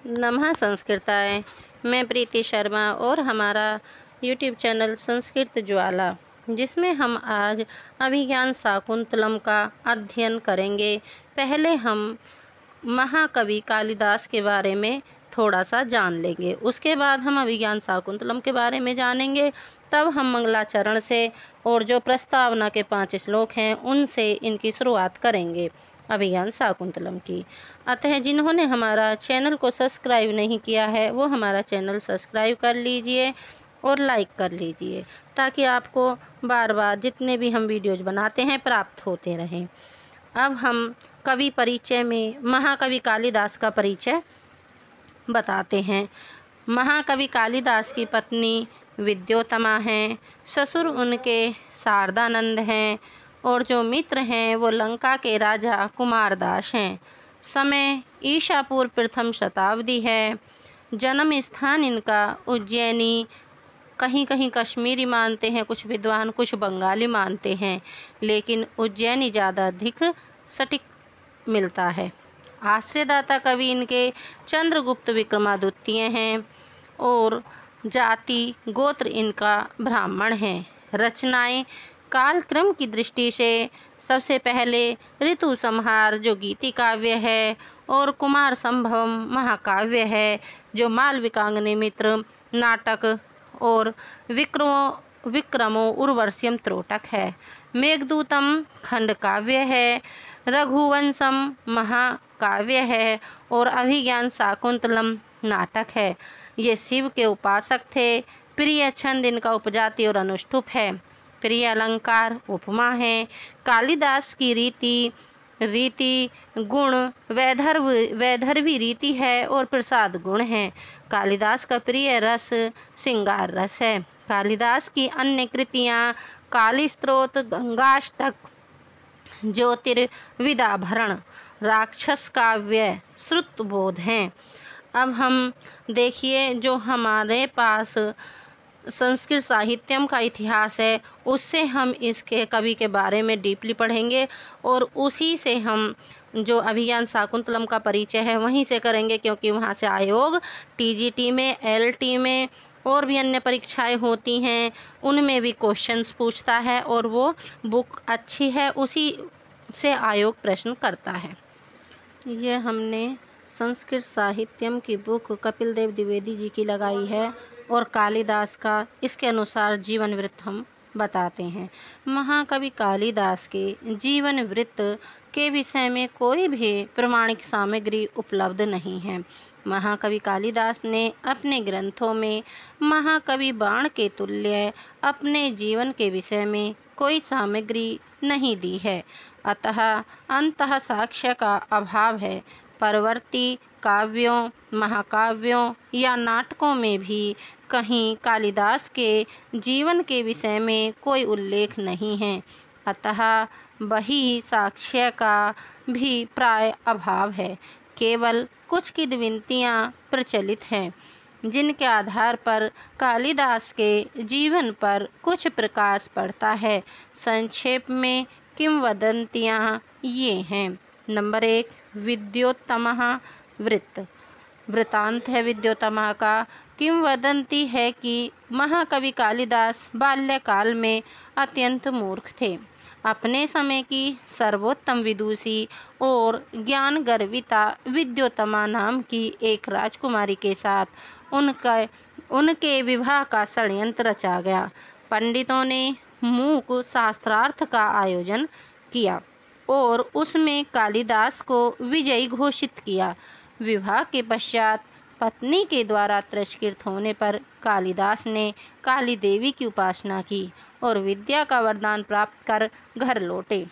नमः संस्कृताय। मैं प्रीति शर्मा और हमारा यूट्यूब चैनल संस्कृत ज्वाला, जिसमें हम आज अभिज्ञान शाकुंतलम का अध्ययन करेंगे। पहले हम महाकवि कालिदास के बारे में थोड़ा सा जान लेंगे, उसके बाद हम अभिज्ञान शाकुंतलम के बारे में जानेंगे। तब हम मंगलाचरण से और जो प्रस्तावना के 5 श्लोक हैं उनसे इनकी शुरुआत करेंगे अभिज्ञान शाकुंतलम की। अतः जिन्होंने हमारा चैनल को सब्सक्राइब नहीं किया है वो हमारा चैनल सब्सक्राइब कर लीजिए और लाइक कर लीजिए, ताकि आपको बार बार जितने भी हम वीडियोज बनाते हैं प्राप्त होते रहें। अब हम कवि परिचय में महाकवि कालिदास का परिचय बताते हैं। महाकवि कालिदास की पत्नी विद्योत्तमा हैं, ससुर उनके शारदानंद हैं और जो मित्र हैं वो लंका के राजा कुमारदास हैं। समय ईसा पूर्व प्रथम शताब्दी है। जन्म स्थान इनका उज्जैनी, कहीं कहीं कश्मीरी मानते हैं कुछ विद्वान, कुछ बंगाली मानते हैं, लेकिन उज्जैनी ज़्यादा अधिक सटीक मिलता है। आश्रयदाता कवि इनके चंद्रगुप्त विक्रमादित्य हैं और जाति गोत्र इनका ब्राह्मण है। रचनाएं कालक्रम की दृष्टि से सबसे पहले ऋतु संहार जो गीति काव्य है और कुमार संभवम महाकाव्य है जो मालविकाग्नि मित्र नाटक और विक्रमो उर्वश्यम त्रोटक है। मेघदूतम खंड काव्य है, रघुवंशम महाकाव्य है और अभिज्ञान शाकुंतलम नाटक है। ये शिव के उपासक थे। प्रिय छंद इनका उपजाति और अनुष्टुप है। प्रिय अलंकार उपमा है। कालिदास की रीति गुण वैधर्वी रीति है और प्रसाद गुण है। कालिदास का प्रिय रस श्रृंगार रस है। कालिदास की अन्य कृतियाँ कालीस्त्रोत, गंगाष्टक, ज्योतिर्विदाभरण, राक्षस काव्य, श्रुतबोध हैं। अब हम देखिए जो हमारे पास संस्कृत साहित्यम का इतिहास है उससे हम इसके कवि के बारे में डीपली पढ़ेंगे और उसी से हम जो अभिज्ञान शाकुंतलम का परिचय है वहीं से करेंगे, क्योंकि वहाँ से आयोग टीजीटी में, एलटी में और भी अन्य परीक्षाएं होती हैं, उनमें भी क्वेश्चंस पूछता है और वो बुक अच्छी है, उसी से आयोग प्रश्न करता है। ये हमने संस्कृत साहित्यम की बुक कपिल देव द्विवेदी जी की लगाई है और कालिदास का इसके अनुसार जीवन वृत्त हम बताते हैं। महाकवि कालिदास के जीवन वृत्त के विषय में कोई भी प्रमाणिक सामग्री उपलब्ध नहीं है। महाकवि कालिदास ने अपने ग्रंथों में महाकवि बाण के तुल्य अपने जीवन के विषय में कोई सामग्री नहीं दी है, अतः अंतः साक्ष्य का अभाव है। परवर्ती काव्यों, महाकाव्यों या नाटकों में भी कहीं कालिदास के जीवन के विषय में कोई उल्लेख नहीं है, अतः वही साक्ष्य का भी प्राय अभाव है। केवल कुछ किंवदंतियाँ प्रचलित हैं जिनके आधार पर कालिदास के जीवन पर कुछ प्रकाश पड़ता है। संक्षेप में किंवदंतियाँ ये हैं। नंबर 1, विद्योत्तमः वृत्तांत है विद्योत्तमा का। किंवदंती है कि महाकवि कालिदास बाल्यकाल में अत्यंत मूर्ख थे। अपने समय की सर्वोत्तम विदुषी और ज्ञान गर्विता विद्योत्तमा नाम की एक राजकुमारी के साथ उनके विवाह का षड्यंत्र रचा गया। पंडितों ने मूक शास्त्रार्थ का आयोजन किया और उसमें कालिदास को विजयी घोषित किया। विवाह के पश्चात पत्नी के द्वारा तिरस्कृत होने पर कालिदास ने काली देवी की उपासना की और विद्या का वरदान प्राप्त कर घर लौटे।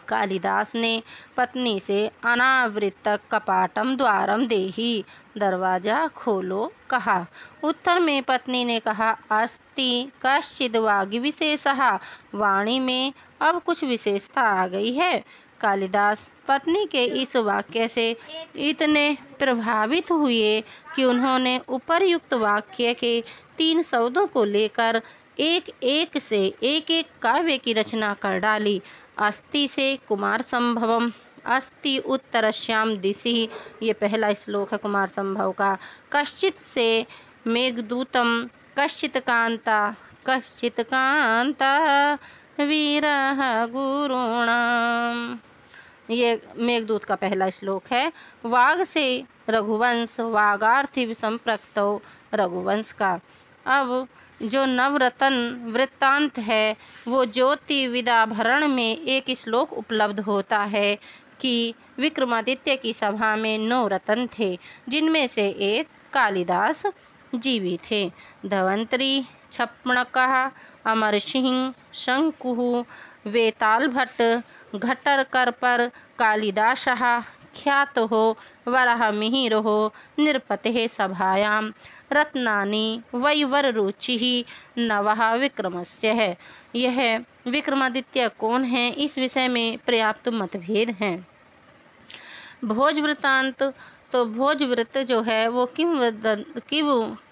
कालिदास ने पत्नी से अनावृत कपाटम द्वारम देहि, दरवाजा खोलो कहा। उत्तर में पत्नी ने कहा, अस्ति कश्चिद वाग्य विशेषः, वाणी में अब कुछ विशेषता आ गई है। कालिदास पत्नी के इस वाक्य से इतने प्रभावित हुए कि उन्होंने उपर्युक्त वाक्य के 3 शब्दों को लेकर एक एक काव्य की रचना कर डाली। अस्ति से कुमार संभवम, अस्ति उत्तरस्यां दिशि, ये पहला श्लोक है कुमार संभव का। कश्चित् से मेघदूतम कश्चित् कांता वीरः गुरुणाम, ये मेघदूत का पहला श्लोक है। वाग से रघुवंश, वागार्थी संप्रक्तो रघुवंश का। अब जो नवरत्न वृत्तांत है वो ज्योति विदाभरण में एक श्लोक उपलब्ध होता है कि विक्रमादित्य की सभा में 9 रत्न थे, जिनमें से एक कालिदास जी भी थे। धवंतरी, छप्पणकः, अमर सिंह, शंकुः, वेताल भट्ट, घटर कर पर कालिदासः ख्यातः वरः मिहिरः निरपतेः सभायां रत्नानि वैवर रुचिः नवः विक्रमस्य है। यह विक्रमादित्य कौन है, इस विषय में पर्याप्त मतभेद हैं। भोज वृत्तांत, तो भोज व्रत जो है वो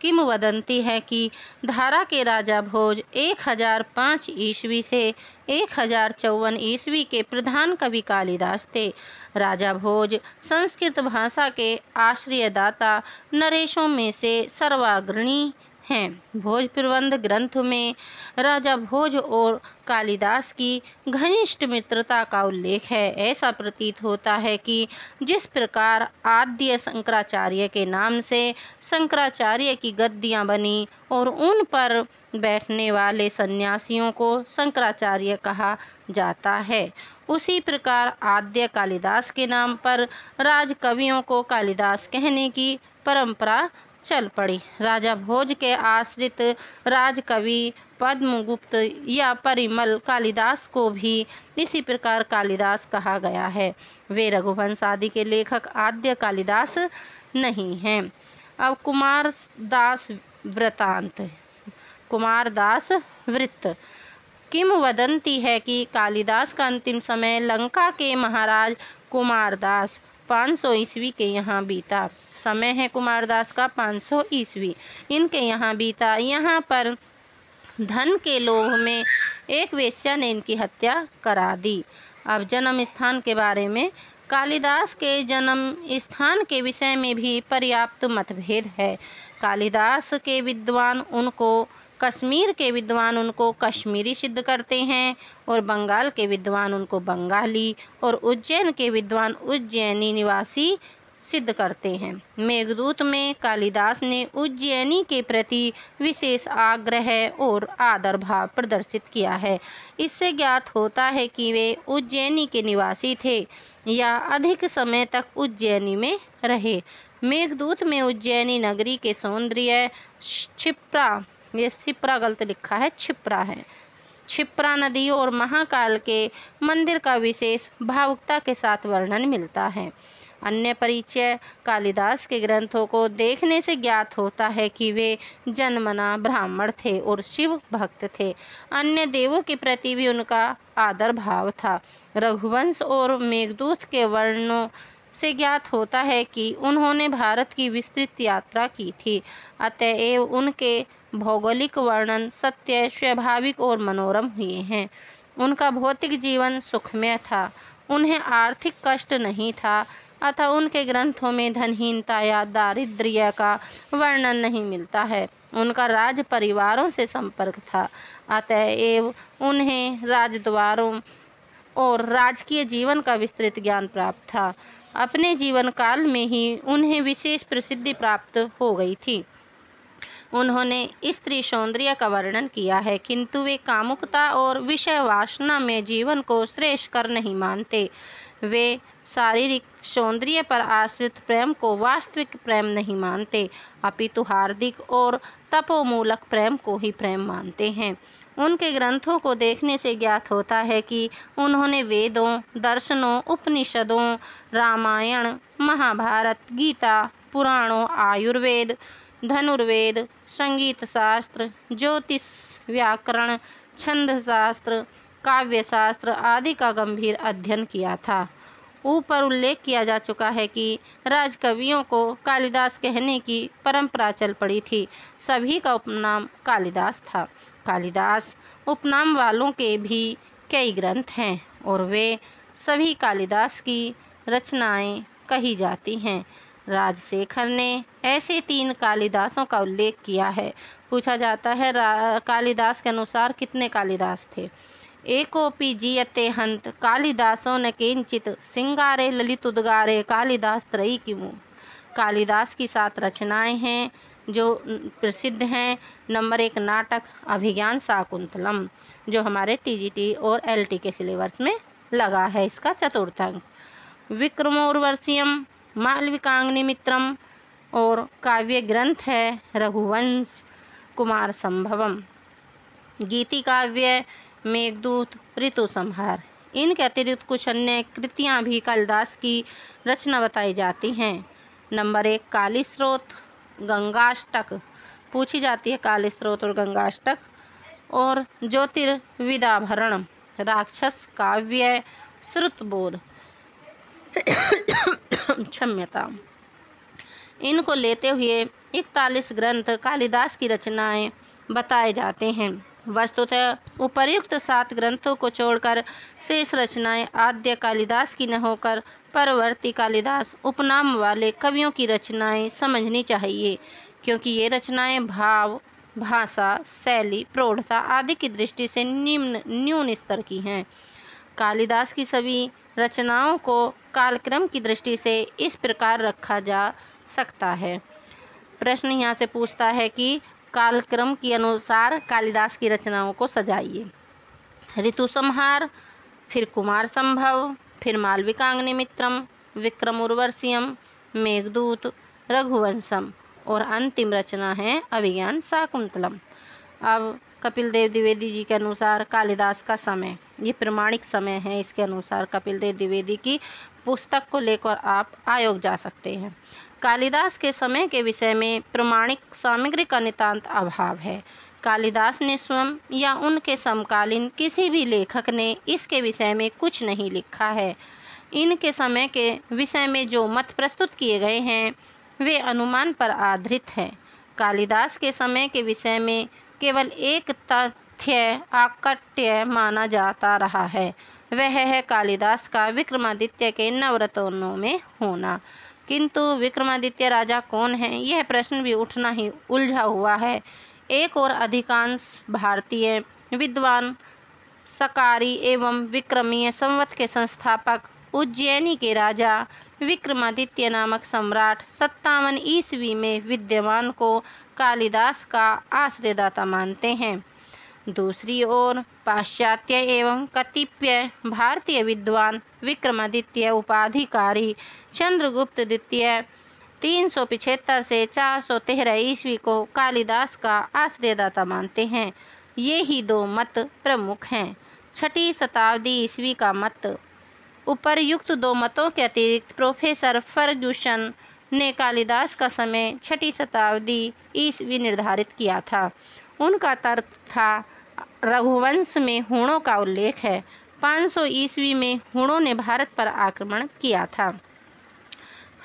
किंवदंती है कि धारा के राजा भोज 1005 ईस्वी से 1054 ईस्वी के प्रधान कवि कालिदास थे। राजा भोज संस्कृत भाषा के आश्रयदाता नरेशों में से सर्वाग्रणी हैं। भोज प्रबंध ग्रंथ में राजा भोज और कालिदास की घनिष्ठ मित्रता का उल्लेख है। ऐसा प्रतीत होता है कि जिस प्रकार आद्य शंकराचार्य के नाम से शंकराचार्य की गद्दियां बनी और उन पर बैठने वाले सन्यासियों को शंकराचार्य कहा जाता है, उसी प्रकार आद्य कालिदास के नाम पर राजकवियों को कालिदास कहने की परंपरा चल पड़ी। राजा भोज के आश्रित राजकवि पद्मगुप्त या परिमल कालिदास को भी इसी प्रकार कालिदास कहा गया है। वे रघुवंश आदि के लेखक आद्य कालिदास नहीं हैं। अब कुमारदास वृत्तांत, कुमारदास वृत्त। किंवदंती है कि कालिदास का अंतिम समय लंका के महाराज कुमारदास 500 ईस्वी के यहाँ बीता। समय है कुमारदास का 500 ईस्वी, इनके यहाँ बीता। यहाँ पर धन के लोभ में एक वेश्या ने इनकी हत्या करा दी। अब जन्म स्थान के बारे में, कालिदास के जन्म स्थान के विषय में भी पर्याप्त मतभेद है। कालिदास के विद्वान उनको कश्मीर के विद्वान उनको कश्मीरी सिद्ध करते हैं और बंगाल के विद्वान उनको बंगाली और उज्जैन के विद्वान उज्जैनी निवासी सिद्ध करते हैं। मेघदूत में कालिदास ने उज्जैनी के प्रति विशेष आग्रह और आदर भाव प्रदर्शित किया है। इससे ज्ञात होता है कि वे उज्जैनी के निवासी थे या अधिक समय तक उज्जैनी में रहे। मेघदूत में उज्जैनी नगरी के सौंदर्य, क्षिप्रा, ये शिप्रा गलत लिखा है, क्षिप्रा है, क्षिप्रा नदी और महाकाल के मंदिर का विशेष भावुकता के साथ वर्णन मिलता है। अन्य परिचय, कालिदास के ग्रंथों को देखने से ज्ञात होता है कि वे जन्मना ब्राह्मण थे और शिव भक्त थे। अन्य देवों के प्रति भी उनका आदर भाव था। रघुवंश और मेघदूत के वर्णनों से ज्ञात होता है कि उन्होंने भारत की विस्तृत यात्रा की थी, अतएव उनके भौगोलिक वर्णन सत्य, स्वाभाविक और मनोरम हुए हैं। उनका भौतिक जीवन सुखमय था, उन्हें आर्थिक कष्ट नहीं था, अतः उनके ग्रंथों में धनहीनता या दारिद्र्य का वर्णन नहीं मिलता है। उनका राज परिवारों से संपर्क था, अतएव उन्हें राजद्वारों और राजकीय जीवन का विस्तृत ज्ञान प्राप्त था। अपने जीवन काल में ही उन्हें विशेष प्रसिद्धि प्राप्त हो गई थी। उन्होंने स्त्री सौंदर्य का वर्णन किया है, किंतु वे कामुकता और विषय वासना में जीवन को श्रेष्ठकर नहीं मानते। वे शारीरिक सौंदर्य पर आश्रित प्रेम को वास्तविक प्रेम नहीं मानते, अपितु हार्दिक और तपोमूलक प्रेम को ही प्रेम मानते हैं। उनके ग्रंथों को देखने से ज्ञात होता है कि उन्होंने वेदों, दर्शनों, उपनिषदों, रामायण, महाभारत, गीता, पुराणों, आयुर्वेद, धनुर्वेद, संगीत शास्त्र, ज्योतिष, व्याकरण, छंद शास्त्र, काव्य शास्त्र आदि का गंभीर अध्ययन किया था। ऊपर उल्लेख किया जा चुका है कि राजकवियों को कालिदास कहने की परंपरा चल पड़ी थी। सभी का उपनाम कालिदास था। कालिदास उपनाम वालों के भी कई ग्रंथ हैं और वे सभी कालिदास की रचनाएं कही जाती हैं। राजशेखर ने ऐसे 3 कालिदासों का उल्लेख किया है। पूछा जाता है कालिदास के अनुसार कितने कालिदास थे। एकोपि जीयते हंत कालिदासो न किंचित सिंगारे ललित उद्गारे कालिदास त्रयी किमु। कालिदास की 7 रचनाएं हैं जो प्रसिद्ध हैं। नंबर 1 नाटक अभिज्ञान शाकुंतलम, जो हमारे टीजीटी और एलटी के सिलेबस में लगा है। इसका चतुर्थ अंक विक्रमोर्वशीयम, मालविकाग्निमित्रम, और काव्य ग्रंथ है रघुवंश कुमार संभवम। गीति काव्य मेघदूत, ऋतु संहार। इनके अतिरिक्त कुछ अन्य कृतियाँ भी कालिदास की रचना बताई जाती हैं। नंबर 1 काली स्रोत, गंगाष्टक पूछी जाती है, काली स्रोत और गंगाष्टक। और ज्योतिर्विदाभरण, राक्षस काव्य, श्रुतबोध क्षम्यता। इनको लेते हुए 41 ग्रंथ कालिदास की रचनाएं बताए जाते हैं। वस्तुतः उपर्युक्त 7 ग्रंथों को छोड़कर शेष रचनाएं आद्य कालिदास की न होकर परवर्ती कालिदास उपनाम वाले कवियों की रचनाएं समझनी चाहिए, क्योंकि ये रचनाएं भाव, भाषा, शैली, प्रौढ़ता आदि की दृष्टि से न्यून स्तर की हैं। कालिदास की सभी रचनाओं को कालक्रम की दृष्टि से इस प्रकार रखा जा सकता है। प्रश्न यहाँ से पूछता है कि कालक्रम के अनुसार कालिदास की रचनाओं को सजाइए। ऋतु संहार, फिर कुमार संभव, फिर मालविकाग्निमित्रम, विक्रमोर्वशीयम, मेघदूत, रघुवंशम, और अंतिम रचना है अभिज्ञान शाकुंतलम। अब कपिल देव द्विवेदी जी के अनुसार कालिदास का समय, ये प्रमाणिक समय है। इसके अनुसार कपिल देव द्विवेदी की पुस्तक को लेकर आप आयोग जा सकते हैं। कालिदास के समय के विषय में प्रमाणिक सामग्री का नितांत अभाव है। कालिदास ने स्वयं या उनके समकालीन किसी भी लेखक ने इसके विषय में कुछ नहीं लिखा है। इनके समय के विषय में जो मत प्रस्तुत किए गए हैं वे अनुमान पर आधारित हैं। कालिदास के समय के विषय में केवल एक तथ्य आकट्य माना जाता रहा है, वह है कालिदास का विक्रमादित्य के नवरत्नों में होना। किंतु विक्रमादित्य राजा कौन है, यह प्रश्न भी उठना ही उलझा हुआ है। एक और अधिकांश भारतीय विद्वान सकारी एवं विक्रमीय संवत के संस्थापक उज्जैनी के राजा विक्रमादित्य नामक सम्राट 57 ईस्वी में विद्यमान को कालिदास का आश्रयदाता मानते हैं। दूसरी ओर पाश्चात्य एवं कतिपय भारतीय विद्वान विक्रमादित्य उपाधिकारी चंद्रगुप्त द्वितीय 375 से 413 ईस्वी को कालिदास का आश्रयदाता मानते हैं। ये ही 2 मत प्रमुख हैं। 6ठी शताब्दी ईस्वी का मत। उपर्युक्त 2 मतों के अतिरिक्त प्रोफेसर फर्ग्यूसन ने कालिदास का समय 6ठी शताब्दी ईस्वी निर्धारित किया था। उनका तर्क था, रघुवंश में हूणों का उल्लेख है। 500 ईस्वी में हूणों ने भारत पर आक्रमण किया था।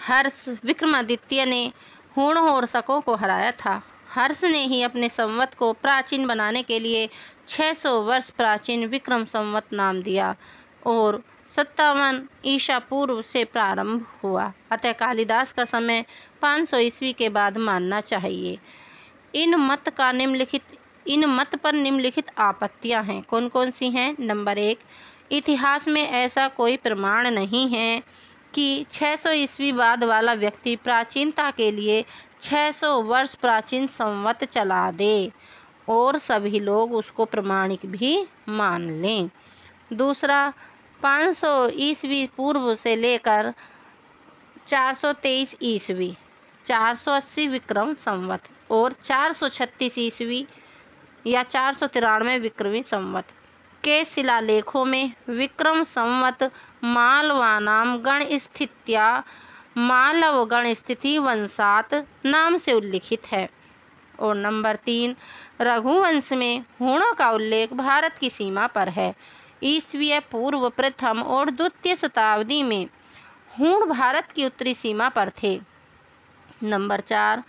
हर्ष विक्रमादित्य ने हूणों और शकों को हराया था। हर्ष ने ही अपने संवत को प्राचीन बनाने के लिए 600 वर्ष प्राचीन विक्रम संवत नाम दिया और 57 ईसा पूर्व से प्रारंभ हुआ। अतः कालिदास का समय 500 ईस्वी के बाद मानना चाहिए। इन मत पर निम्नलिखित आपत्तियां हैं। कौन कौन सी हैं? नंबर 1, इतिहास में ऐसा कोई प्रमाण नहीं है कि 600 ईस्वी बाद वाला व्यक्ति प्राचीनता के लिए 600 वर्ष प्राचीन संवत चला दे और सभी लोग उसको प्रमाणिक भी मान लें। दूसरा, 500 ईस्वी पूर्व से लेकर 423 ईस्वी, 480 विक्रम संवत और 436 ईस्वी या 493 विक्रमी संवत के शिलालेखों में विक्रम संवत मालवानाम गणस्थित्या मालव गणस्थिति वंशात नाम से उल्लिखित है। और नंबर 3, रघुवंश में हूणों का उल्लेख भारत की सीमा पर है। ईसवीय पूर्व प्रथम और द्वितीय शताब्दी में हूण भारत की उत्तरी सीमा पर थे। नंबर 4,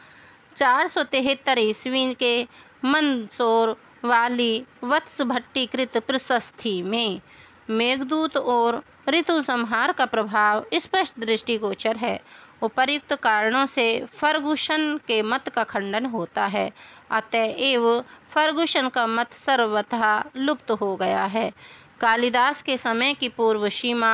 473 ईस्वी के मंदसौर वाली वत्स भट्टीकृत प्रशस्ति में मेघदूत और ऋतु संहार का प्रभाव स्पष्ट दृष्टिगोचर है। उपर्युक्त कारणों से फर्गुसन के मत का खंडन होता है, अतएव फर्गुसन का मत सर्वथा लुप्त हो गया है। कालिदास के समय की पूर्व सीमा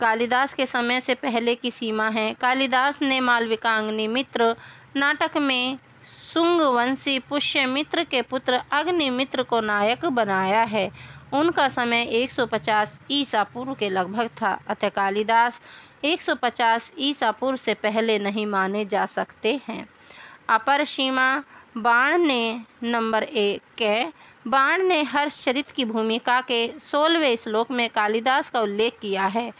कालिदास के समय से पहले की सीमा है। कालिदास ने मालविकाग्नि मित्र नाटक में शुंगवंशी पुष्यमित्र के पुत्र अग्निमित्र को नायक बनाया है। उनका समय 150 ईसा पूर्व के लगभग था, अतः कालिदास 150 ईसा पूर्व से पहले नहीं माने जा सकते हैं। अपर सीमा बाण ने नंबर 1 बाण ने हर्षचरित की भूमिका के 16वें श्लोक में कालिदास का उल्लेख किया है।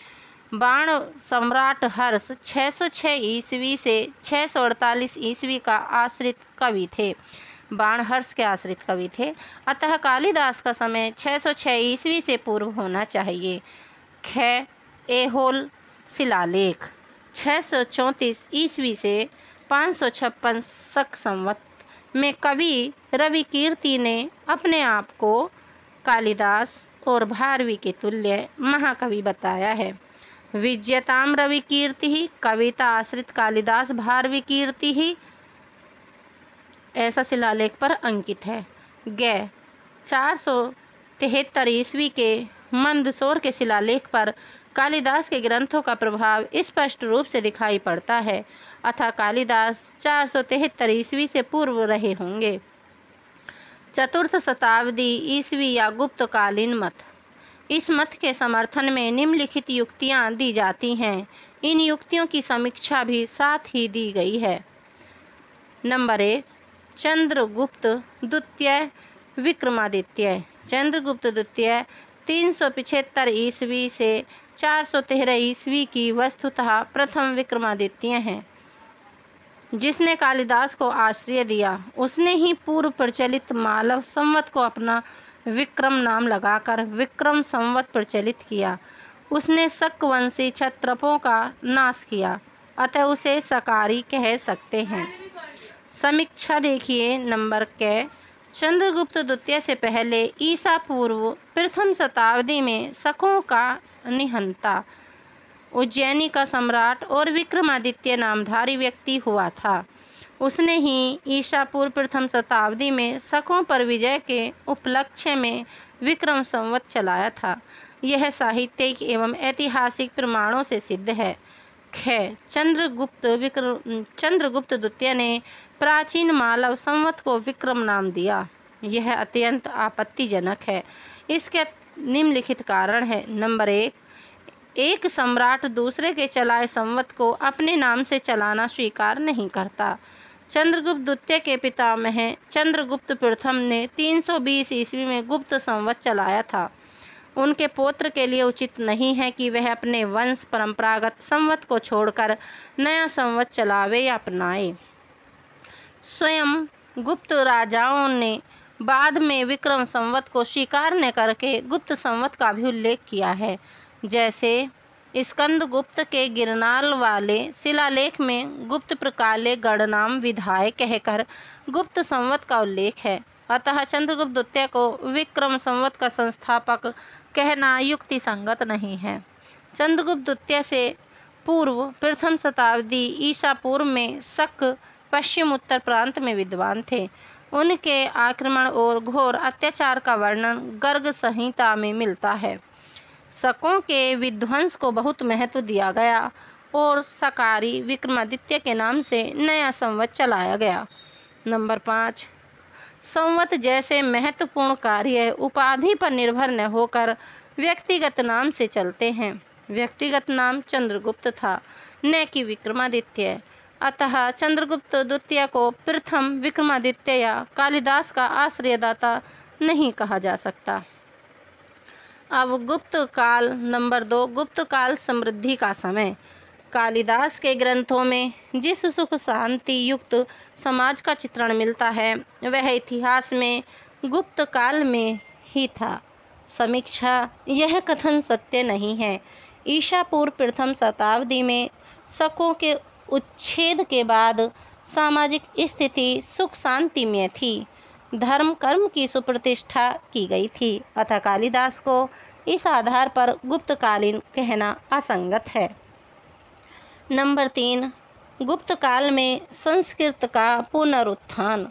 बाण सम्राट हर्ष 606 ईस्वी से 648 ईस्वी का आश्रित कवि थे। बाण हर्ष के आश्रित कवि थे, अतः कालिदास का समय 606 ईस्वी से पूर्व होना चाहिए। ऐहोल शिलालेख 634 ईस्वी से 556 शक संवत में कवि रविकीर्ति ने अपने आप को कालिदास और भारवी के तुल्य महाकवि बताया है। विजयताम रविकीर्ति ही कविता आश्रित कालिदास भारवी कीर्ति ही ऐसा शिलालेख पर अंकित है। 473 ईस्वी के मंदसौर के शिलालेख पर कालिदास के ग्रंथों का प्रभाव स्पष्ट रूप से दिखाई पड़ता है, अतः कालिदास 473 ईस्वी से पूर्व रहे होंगे। चतुर्थ शताब्दी ईस्वी या गुप्तकालीन मत। इस मत के समर्थन में निम्नलिखित युक्तियां दी जाती हैं। इन युक्तियों की समीक्षा भी साथ ही दी गई है। नंबर 1 चंद्रगुप्त द्वितीय विक्रमादित्य। चंद्रगुप्त द्वितीय 375 ईस्वी से 413 ईस्वी की वस्तुतः प्रथम विक्रमादित्य हैं, जिसने कालिदास को आश्रय दिया। उसने ही पूर्व प्रचलित मालव संवत को अपना विक्रम नाम लगाकर विक्रम संवत प्रचलित किया। उसने शकवंशी क्षत्रपों का नाश किया, अतः उसे शकारी कह सकते हैं। समीक्षा देखिए। नंबर क चंद्रगुप्त द्वितीय से पहले ईसा पूर्व प्रथम शताब्दी में शकों का निहंता, उज्जैनी का सम्राट और विक्रमादित्य नामधारी व्यक्ति हुआ था। उसने ही ईसा पूर्व प्रथम शताब्दी में शकों पर विजय के उपलक्ष्य में विक्रम संवत चलाया था। यह साहित्यिक एवं ऐतिहासिक प्रमाणों से सिद्ध है। चंद्रगुप्त द्वितीय ने प्राचीन मालव संवत को विक्रम नाम दिया। यह अत्यंत आपत्तिजनक है। इसके निम्नलिखित कारण है। नंबर 1 एक सम्राट दूसरे के चलाए संवत को अपने नाम से चलाना स्वीकार नहीं करता। चंद्रगुप्त द्वितीय के पितामह चंद्रगुप्त प्रथम ने 320 ईस्वी में गुप्त संवत चलाया था। उनके पौत्र के लिए उचित नहीं है कि वह अपने वंश परंपरागत संवत को छोड़कर नया संवत चलावे या अपनाए। स्वयं गुप्त राजाओं ने बाद में विक्रम संवत को स्वीकार न करके गुप्त संवत का भी उल्लेख किया है। जैसे स्कंदगुप्त के गिरनाल वाले शिलालेख में गुप्त प्रकाले गणनाम विधाय कहकर गुप्त संवत का उल्लेख है। अतः चंद्रगुप्त द्वितीय को विक्रम संवत का संस्थापक कहना युक्ति संगत नहीं है। चंद्रगुप्त द्वितीय से पूर्व प्रथम शताब्दी ईसा पूर्व में शक पश्चिम उत्तर प्रांत में विद्वान थे। उनके आक्रमण और घोर अत्याचार का वर्णन गर्ग संहिता में मिलता है। शकों के विध्वंस को बहुत महत्व दिया गया और शकारी विक्रमादित्य के नाम से नया संवत चलाया गया। नंबर 5 संवत जैसे महत्वपूर्ण कार्य उपाधि पर निर्भर न होकर व्यक्तिगत नाम से चलते हैं। व्यक्तिगत नाम चंद्रगुप्त था, न कि विक्रमादित्य। अतः चंद्रगुप्त द्वितीय को प्रथम विक्रमादित्य या कालिदास का आश्रयदाता नहीं कहा जा सकता। अब गुप्त काल। नंबर 2 गुप्त काल समृद्धि का समय। कालिदास के ग्रंथों में जिस सुख शांति युक्त समाज का चित्रण मिलता है वह इतिहास में गुप्त काल में ही था। समीक्षा यह कथन सत्य नहीं है। ईसा पूर्व प्रथम शताब्दी में शकों के उच्छेद के बाद सामाजिक स्थिति सुख शांति में थी। धर्म कर्म की सुप्रतिष्ठा की गई थी, अतः कालिदास को इस आधार पर गुप्तकालीन कहना असंगत है। नंबर 3, गुप्त काल में संस्कृत का पुनरुत्थान।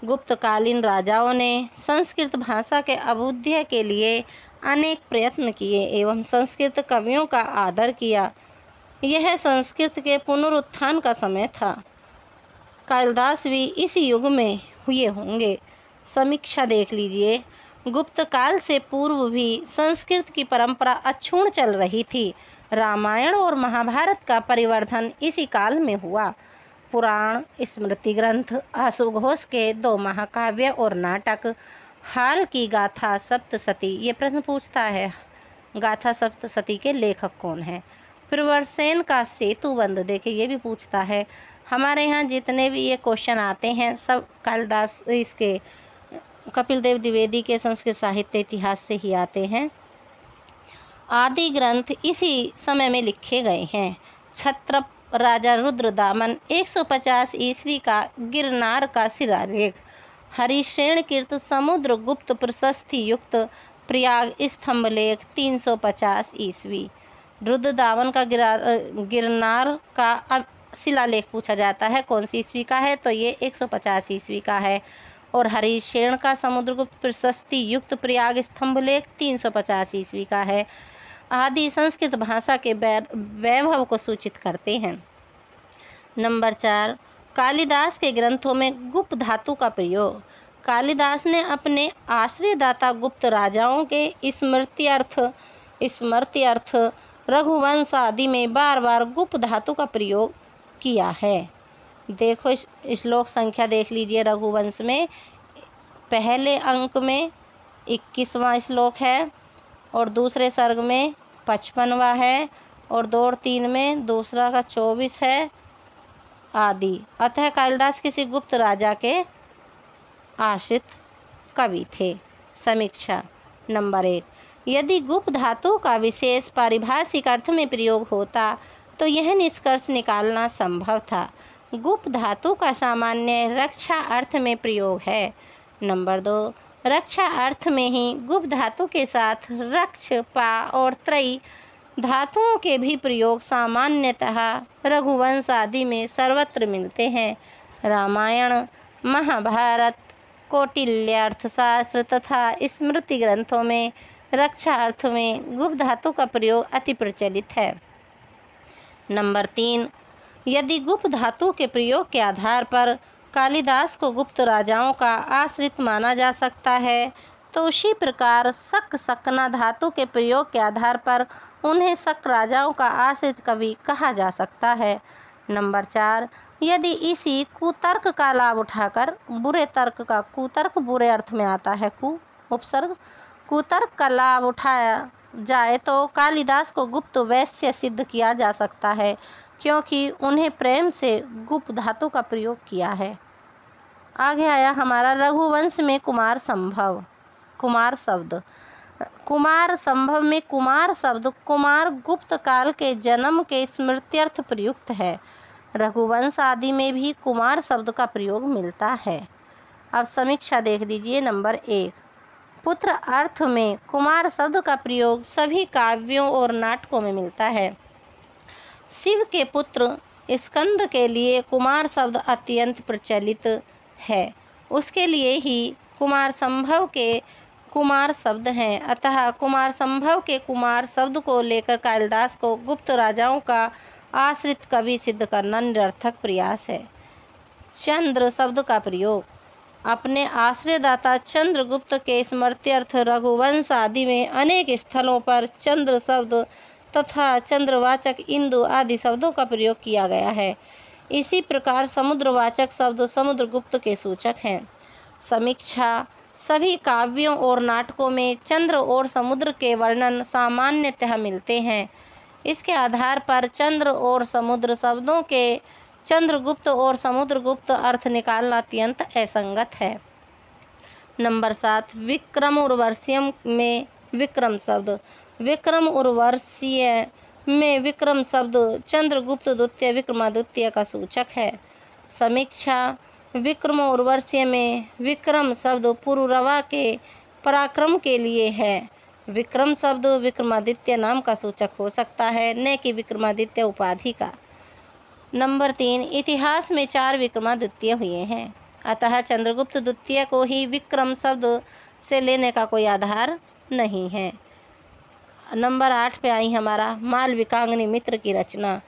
गुप्तकालीन राजाओं ने संस्कृत भाषा के अभ्युदय के लिए अनेक प्रयत्न किए एवं संस्कृत कवियों का आदर किया। यह संस्कृत के पुनरुत्थान का समय था। कालिदास भी इस युग में हुए होंगे। समीक्षा देख लीजिए। गुप्त काल से पूर्व भी संस्कृत की परंपरा अक्षुण्ण चल रही थी। रामायण और महाभारत का परिवर्धन इसी काल में हुआ। पुराण, स्मृति ग्रंथ, आशुघोष के 2 महाकाव्य और नाटक, हाल की गाथा सप्तशती। ये प्रश्न पूछता है गाथा सप्तशती के लेखक कौन है। प्रियव्रत का सेतुबंध देखिए, ये भी पूछता है। हमारे यहाँ जितने भी ये क्वेश्चन आते हैं सब कालिदास इसके कपिल देव द्विवेदी के संस्कृत साहित्य इतिहास से ही आते हैं। आदि ग्रंथ इसी समय में लिखे गए हैं। क्षत्रप राजा रुद्रदामन 150 ईस्वी का गिरनार का शिलालेख। हरिश्रेण कीर्त समुद्र गुप्त प्रशस्ति युक्त प्रयाग स्तंभलेख 350 ईस्वी। रुद्रदामन का गिरनार का शिलालेख पूछा जाता है, कौन सी ईस्वी का है, तो ये 150 ईस्वी का है। और हरिश्रेण का समुद्रगुप्त प्रशस्ति युक्त प्रयाग स्तंभलेख 350 ईस्वी का है। आदि संस्कृत भाषा के वैभव को सूचित करते हैं। नंबर 4, कालिदास के ग्रंथों में गुप्त धातु का प्रयोग। कालिदास ने अपने आश्रयदाता गुप्त राजाओं के स्मृत्यर्थ रघुवंश आदि में बार बार गुप्त धातु का प्रयोग किया है। देखो श्लोक संख्या देख लीजिए। रघुवंश में पहले अंक में 21वां श्लोक है और दूसरे सर्ग में 55वां है और 2 और 3 में दूसरा का 24 है आदि। अतः कालिदास किसी गुप्त राजा के आश्रित कवि थे। समीक्षा। नंबर 1, यदि गुप्त धातु का विशेष पारिभाषिक अर्थ में प्रयोग होता तो यह निष्कर्ष निकालना संभव था। गुप्त धातु का सामान्य रक्षा अर्थ में प्रयोग है। नंबर 2, रक्षा अर्थ में ही गुप्त धातु के साथ रक्ष, पा और त्रयी धातुओं के भी प्रयोग सामान्यतः रघुवंश आदि में सर्वत्र मिलते हैं। रामायण, महाभारत, कौटिल्य अर्थशास्त्र तथा स्मृति ग्रंथों में रक्षा अर्थ में गुप्त धातु का प्रयोग अति प्रचलित है। नंबर 3, यदि गुप्त धातु के प्रयोग के आधार पर कालिदास को गुप्त राजाओं का आश्रित माना जा सकता है तो उसी प्रकार शक, शकना धातु के प्रयोग के आधार पर उन्हें शक राजाओं का आश्रित कवि कहा जा सकता है। नंबर 4, यदि इसी कुतर्क का लाभ उठाकर बुरे तर्क का, कुतर्क बुरे अर्थ में आता है, उपसर्ग, कुतर्क का लाभ उठाया जाए तो कालिदास को गुप्त वैश्य सिद्ध किया जा सकता है, क्योंकि उन्हें प्रेम से गुप्त धातु का प्रयोग किया है। आगे आया हमारा रघुवंश में कुमार संभव। कुमार शब्द, कुमार संभव में कुमार शब्द कुमार गुप्त काल के जन्म के स्मृत्यर्थ प्रयुक्त है। रघुवंश आदि में भी कुमार शब्द का प्रयोग मिलता है। अब समीक्षा देख लीजिए। नंबर 1, पुत्र अर्थ में कुमार शब्द का प्रयोग सभी काव्यों और नाटकों में मिलता है। शिव के पुत्र स्कंद के लिए कुमार शब्द अत्यंत प्रचलित है, उसके लिए ही कुमार संभव के कुमार शब्द हैं। अतः कुमार संभव के कुमार शब्द को लेकर कालिदास को गुप्त राजाओं का आश्रित कवि सिद्ध करना निरर्थक प्रयास है। चंद्र शब्द का प्रयोग, अपने आश्रयदाता चंद्रगुप्त के स्मृत्यर्थ रघुवंश आदि में अनेक स्थलों पर चंद्र शब्द तथा चंद्रवाचक इंदु आदि शब्दों का प्रयोग किया गया है। इसी प्रकार समुद्रवाचक शब्द समुद्रगुप्त के सूचक हैं। समीक्षा, सभी काव्यों और नाटकों में चंद्र और समुद्र के वर्णन सामान्यतः मिलते हैं। इसके आधार पर चंद्र और समुद्र शब्दों के चंद्रगुप्त और समुद्रगुप्त अर्थ निकालना अत्यंत असंगत है। नंबर 7, विक्रम उर्वशीय में विक्रम शब्द। विक्रम उर्वशीय में विक्रम शब्द चंद्रगुप्त द्वितीय विक्रमादित्य का सूचक है। समीक्षा, विक्रम उर्वशीय में विक्रम शब्द पुरुरवा के पराक्रम के लिए है। विक्रम शब्द विक्रमादित्य नाम का सूचक हो सकता है, न कि विक्रमादित्य उपाधि का। नंबर 3, इतिहास में 4 विक्रमादित्य हुए हैं, अतः चंद्रगुप्त द्वितीय को ही विक्रम शब्द से लेने का कोई आधार नहीं है। नंबर 8 पे आई हमारा मालविकाग्नि मित्र की रचना।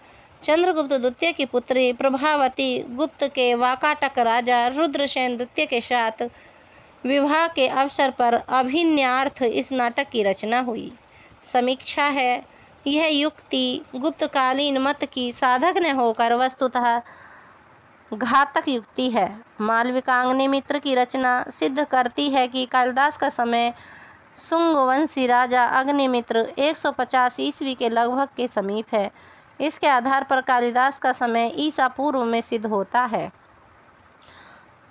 चंद्रगुप्त द्वितीय की पुत्री प्रभावती गुप्त के वाकाटक राजा रुद्रसेन द्वितीय के साथ विवाह के अवसर पर अभिन्यार्थ इस नाटक की रचना हुई। समीक्षा है, यह युक्ति गुप्तकालीन मत की साधक न होकर वस्तुतः घातक युक्ति है। मालविकाग्नि मित्र की रचना सिद्ध करती है कि कालिदास का समय शुंग वंशी राजा अग्निमित्र 150 ईस्वी के लगभग के समीप है। इसके आधार पर कालिदास का समय ईसा पूर्व में सिद्ध होता है।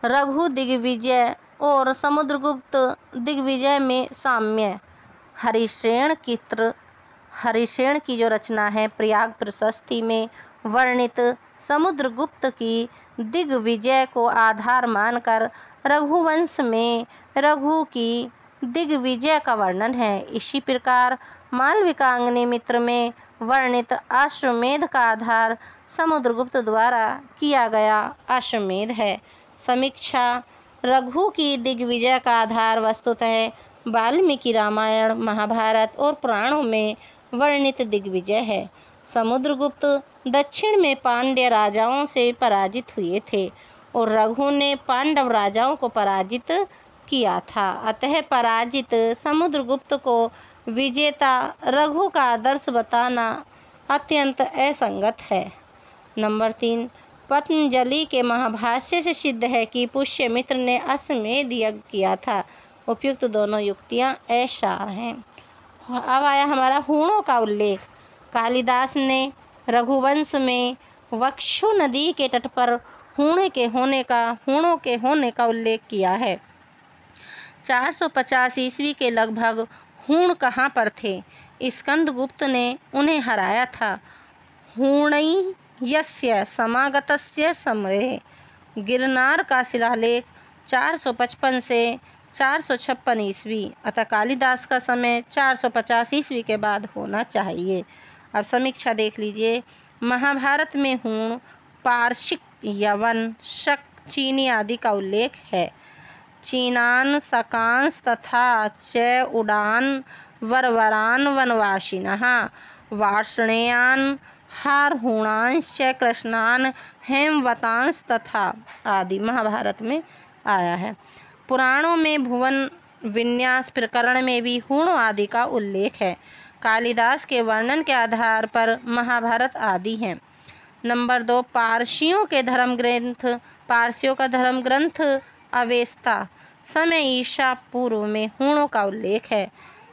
रघु दिग्विजय और समुद्रगुप्त दिग्विजय में साम्य। हरिश्रेण की जो रचना है प्रयाग प्रशस्ति में वर्णित समुद्रगुप्त की दिग्विजय को आधार मानकर रघुवंश में रघु की दिग्विजय का वर्णन है। इसी प्रकार मालविकाग्नि मित्र में वर्णित अश्वमेध का आधार समुद्रगुप्त द्वारा किया गया अश्वमेध है। समीक्षा, रघु की दिग्विजय का आधार वस्तुतः वाल्मीकि रामायण, महाभारत और पुराणों में वर्णित दिग्विजय है। समुद्रगुप्त दक्षिण में पांड्य राजाओं से पराजित हुए थे और रघु ने पांडव राजाओं को पराजित किया था, अतः पराजित समुद्रगुप्त को विजेता रघु का आदर्श बताना अत्यंत असंगत है। नंबर 3, पतंजलि के महाभाष्य से सिद्ध है कि पुष्यमित्र ने अश्वमेध यज्ञ किया था। उपयुक्त दोनों युक्तियां असार हैं। अब आया हमारा हूणों का उल्लेख। कालिदास ने रघुवंश में वक्षु नदी के तट पर हूणों के होने का उल्लेख किया है। 450 ईस्वी के लगभग हूण कहाँ पर थे? स्कंदगुप्त ने उन्हें हराया था। हूणई यस्य समागतस्य समरे। गिरनार का शिलालेख 455 से 456 ईस्वी, अतः कालिदास का समय 450 ईस्वी के बाद होना चाहिए। अब समीक्षा देख लीजिए। महाभारत में हूण, पारसिक, यवन, शक, चीनी आदि का उल्लेख है। चीनान, सकांस तथा च उडान वरवरान वनवासिनः वार्ष्णेयान हारहूणांश्च कृष्णान हेमवतांस तथा आदि महाभारत में आया है। पुराणों में भुवन विन्यास प्रकरण में भी हूणों आदि का उल्लेख है। कालिदास के वर्णन के आधार पर महाभारत आदि हैं। नंबर 2, पारसियों का धर्म ग्रंथ अवेस्ता समय ईसा पूर्व में हूणों का उल्लेख है।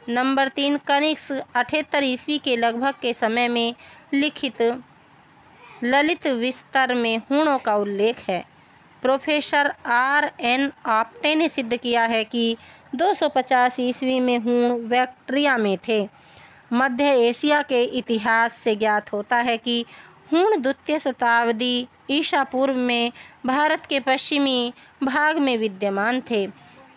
नंबर 3, कनिष्क 78 ईस्वी के लगभग के समय में लिखित ललित विस्तर में हूणों का उल्लेख है। Professor R.N. आप्टे ने सिद्ध किया है कि 250 ईस्वी में हूण बैक्ट्रिया में थे। मध्य एशिया के इतिहास से ज्ञात होता है कि हूण द्वितीय शताब्दी ईसा पूर्व में भारत के पश्चिमी भाग में विद्यमान थे।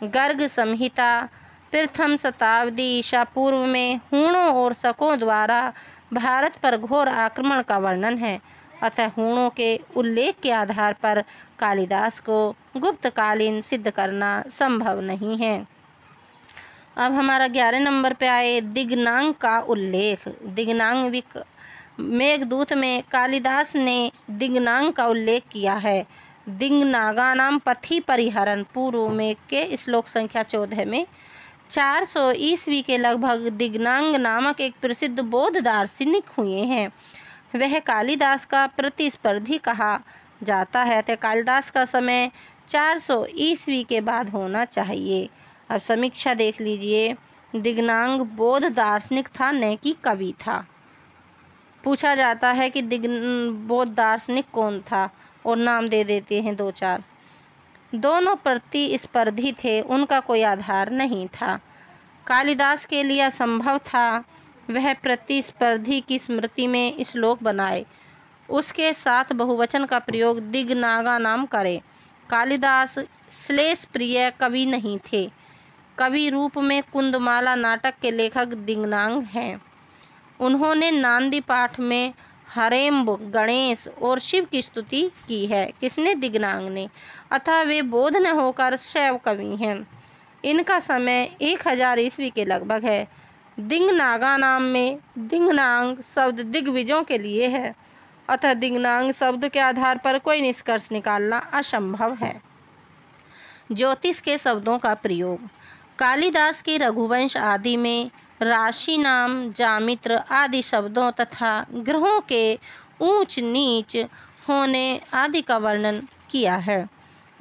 गर्ग संहिता प्रथम शताब्दी ईसा पूर्व में हूणों और शकों द्वारा भारत पर घोर आक्रमण का वर्णन है, अतः हूणों के उल्लेख के आधार पर कालिदास को गुप्तकालीन सिद्ध करना संभव नहीं है। अब हमारा 11 नंबर पे आए दिग्नांग का उल्लेख। दिग्नांग मेघदूत में कालिदास ने दिग्नांग का उल्लेख किया है। दिग्नागा नाम पथि परिहरण पूर्व में के श्लोक संख्या 14 में 400 ईस्वी के लगभग दिग्नांग नामक एक प्रसिद्ध बौद्ध दार्शनिक हुए हैं। वह कालिदास का प्रतिस्पर्धी कहा जाता है, तो कालिदास का समय 400 ईस्वी के बाद होना चाहिए। अब समीक्षा देख लीजिए। दिग्नांग बौद्ध दार्शनिक था, न कि कवि था। पूछा जाता है कि बौद्ध दार्शनिक कौन था और नाम दे देते हैं 2-4। दोनों प्रतिस्पर्धी थे, उनका कोई आधार नहीं था। कालिदास के लिए असंभव था वह प्रतिस्पर्धी की स्मृति में श्लोक बनाए, उसके साथ बहुवचन का प्रयोग दिग्नागा नाम करे। कालिदास श्लेष प्रिय कवि नहीं थे। कवि रूप में कुंदमाला नाटक के लेखक दिंगनांग हैं। उन्होंने नांदी पाठ में हरेम्ब, गणेश और शिव की स्तुति की है। किसने? दिंगनांग ने। अतः वे बौद्ध न होकर शैव कवि हैं। इनका समय 1000 ईस्वी के लगभग है। दिंगनागा नाम में दिंगनांग शब्द दिग्विजयों के लिए है। अतः दिंगनांग शब्द के आधार पर कोई निष्कर्ष निकालना असंभव है। ज्योतिष के शब्दों का प्रयोग। कालिदास के रघुवंश आदि में राशि नाम, जामित्र आदि शब्दों तथा ग्रहों के ऊंच नीच होने आदि का वर्णन किया है।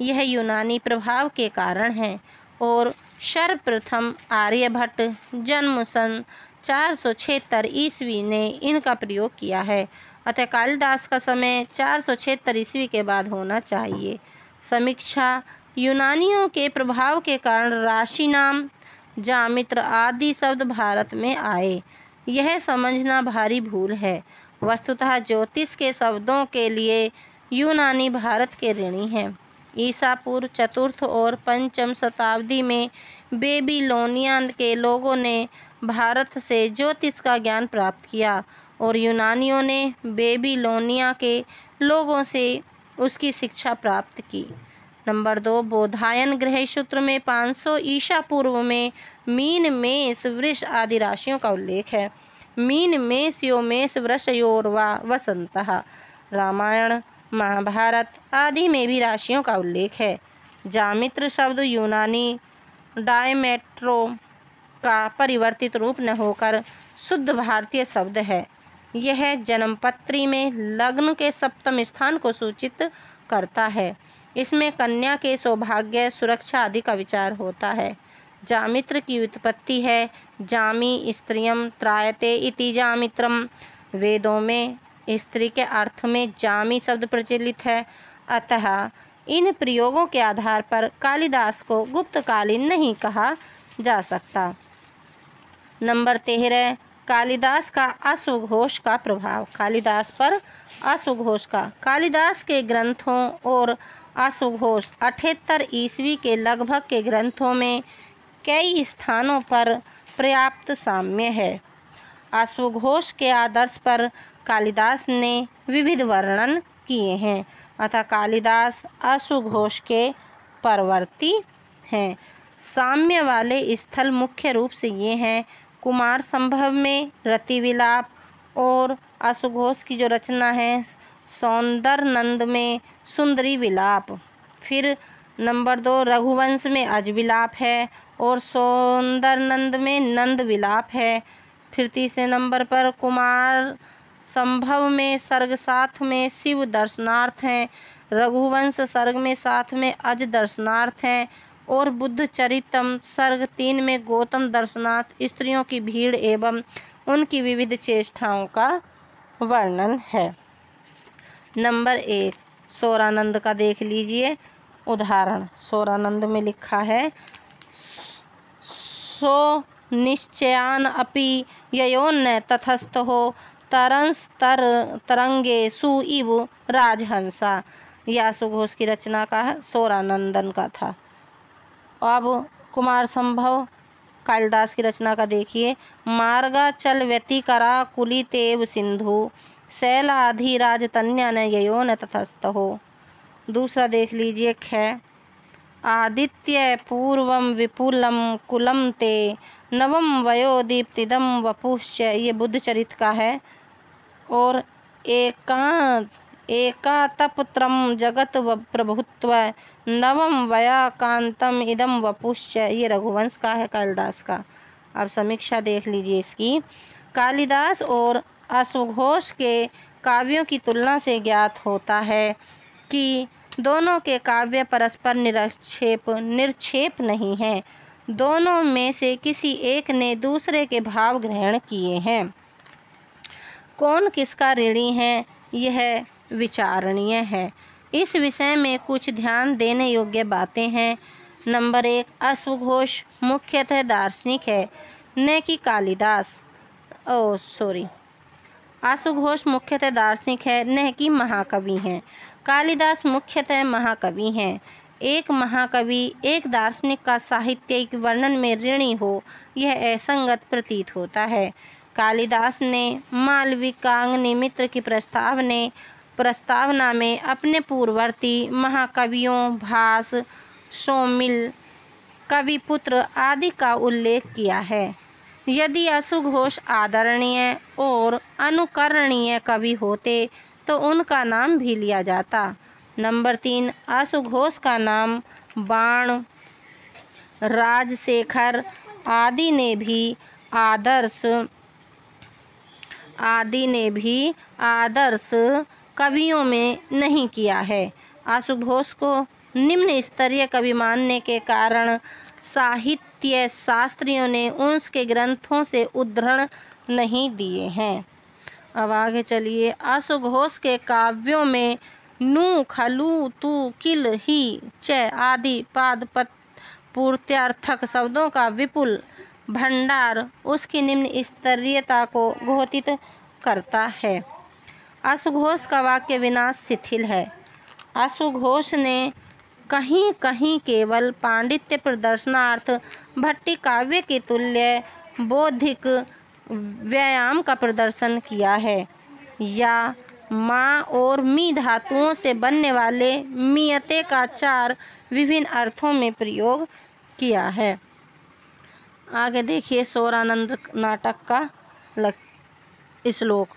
यह यूनानी प्रभाव के कारण है और सर्वप्रथम आर्यभट्ट जन्म सन 476 ईस्वी ने इनका प्रयोग किया है। अतः कालिदास का समय 476 ईस्वी के बाद होना चाहिए। समीक्षा। यूनानियों के प्रभाव के कारण राशि नाम, जामित्र आदि शब्द भारत में आए, यह समझना भारी भूल है। वस्तुतः ज्योतिष के शब्दों के लिए यूनानी भारत के ऋणी हैं। ईसा पूर्व 4th और 5वीं शताब्दी में बेबीलोनिया के लोगों ने भारत से ज्योतिष का ज्ञान प्राप्त किया और यूनानियों ने बेबीलोनिया के लोगों से उसकी शिक्षा प्राप्त की। नंबर 2, बोधायन ग्रह सूत्र में 500 ईसा पूर्व में मीन, मेष, वृष आदि राशियों का उल्लेख है। मीन, मेष, यो मेष, वृषयोर्वा वसंतः। रामायण, महाभारत आदि में भी राशियों का उल्लेख है। जामित्र शब्द यूनानी डायमेट्रो का परिवर्तित रूप न होकर शुद्ध भारतीय शब्द है। यह जन्मपत्री में लग्न के सप्तम स्थान को सूचित करता है। इसमें कन्या के सौभाग्य, सुरक्षा आदि का विचार होता है। जामित्र की उत्पत्ति है जामी स्त्रियम त्रायते इति जामित्रम। वेदों में स्त्री के अर्थ में जामी शब्द प्रचलित है। अतः इन प्रयोगों के आधार पर कालिदास को गुप्तकालीन नहीं कहा जा सकता। नंबर 13, कालिदास का अश्वघोष का प्रभाव। कालिदास पर अश्वघोष का। कालिदास के ग्रंथों और अश्वघोष 78 ईस्वी के लगभग के ग्रंथों में कई स्थानों पर पर्याप्त साम्य है। अश्वघोष के आदर्श पर कालिदास ने विविध वर्णन किए हैं। अतः कालिदास अश्वघोष के परवर्ती हैं। साम्य वाले स्थल मुख्य रूप से ये हैं: कुमार संभव में रति विलाप और अश्वघोष की जो रचना है सौंदरनंद में सुंदरी विलाप। फिर नंबर 2, रघुवंश में अज विलाप है और सौंदरनंद में नंद विलाप है। फिर तीसरे नंबर पर कुमार संभव में सर्ग 7 में शिव दर्शनार्थ हैं। रघुवंश सर्ग में 7 में अज दर्शनार्थ हैं और बुद्ध चरितम सर्ग 3 में गौतम दर्शनार्थ स्त्रियों की भीड़ एवं उनकी विविध चेष्टाओं का वर्णन है। नंबर 1, सौरानंद का देख लीजिए उदाहरण। सौरानंद में लिखा है सो निश्चयान अपि ययोन्न ततस्थो तरंगे सु इव राजहंसा। यह अश्वघोष की रचना का है, सौरानंदन का था। अब कुमार संभव कालिदास की रचना का देखिए। मार्गा चल व्यतिकरा कुलितेव सिंधु शैलाधिराज तन्या न ययो न ततस्थ हो। दूसरा देख लीजिए ख। आदित्य पूर्वम विपुलम कुलम ते नवम वयो दीप्तिदम वपुश्च। ये बुद्ध चरित का है। और एकातपुत्रम जगत प्रभुत्व नवम वया कांतम इदम वपुश्च। ये रघुवंश का है कालिदास का। अब समीक्षा देख लीजिए इसकी। कालिदास और अश्वघोष के काव्यों की तुलना से ज्ञात होता है कि दोनों के काव्य परस्पर निरक्षेप नहीं हैं। दोनों में से किसी एक ने दूसरे के भाव ग्रहण किए हैं। कौन किसका ऋणी है यह विचारणीय है। इस विषय में कुछ ध्यान देने योग्य बातें हैं। नंबर 1, अश्वघोष मुख्यतः दार्शनिक है न कि कालिदास। अश्वघोष मुख्यतः दार्शनिक है न कि महाकवि हैं। कालिदास मुख्यतः महाकवि हैं। एक महाकवि एक दार्शनिक का साहित्यिक वर्णन में ऋणी हो, यह असंगत प्रतीत होता है। कालिदास ने मालविकाग्नि मित्र की प्रस्तावना में अपने पूर्ववर्ती महाकवियों भास, सौमिल, कविपुत्र आदि का उल्लेख किया है। यदि अश्वघोष आदरणीय और अनुकरणीय कवि होते तो उनका नाम भी लिया जाता। नंबर 3, अश्वघोष का नाम बाण, राजशेखर आदि ने भी आदर्श कवियों में नहीं किया है। अश्वघोष को निम्न स्तरीय कवि मानने के कारण साहित्य शास्त्रियों ने उसके ग्रंथों से उद्धरण नहीं दिए हैं। अब आगे चलिए। अश्वघोष के काव्यों में नु, खलु, तु, किल, ही, च आदि पादप पूर्त्यार्थक शब्दों का विपुल भंडार उसकी निम्न स्तरीयता को घोषित करता है। अश्वघोष का वाक्य विनाश शिथिल है। अश्वघोष ने कहीं कहीं केवल पांडित्य प्रदर्शनार्थ भट्टी काव्य के तुल्य बौद्धिक व्यायाम का प्रदर्शन किया है, या मा और मी धातुओं से बनने वाले मियते का 4 विभिन्न अर्थों में प्रयोग किया है। आगे देखिए स्वरानंद नाटक का श्लोक।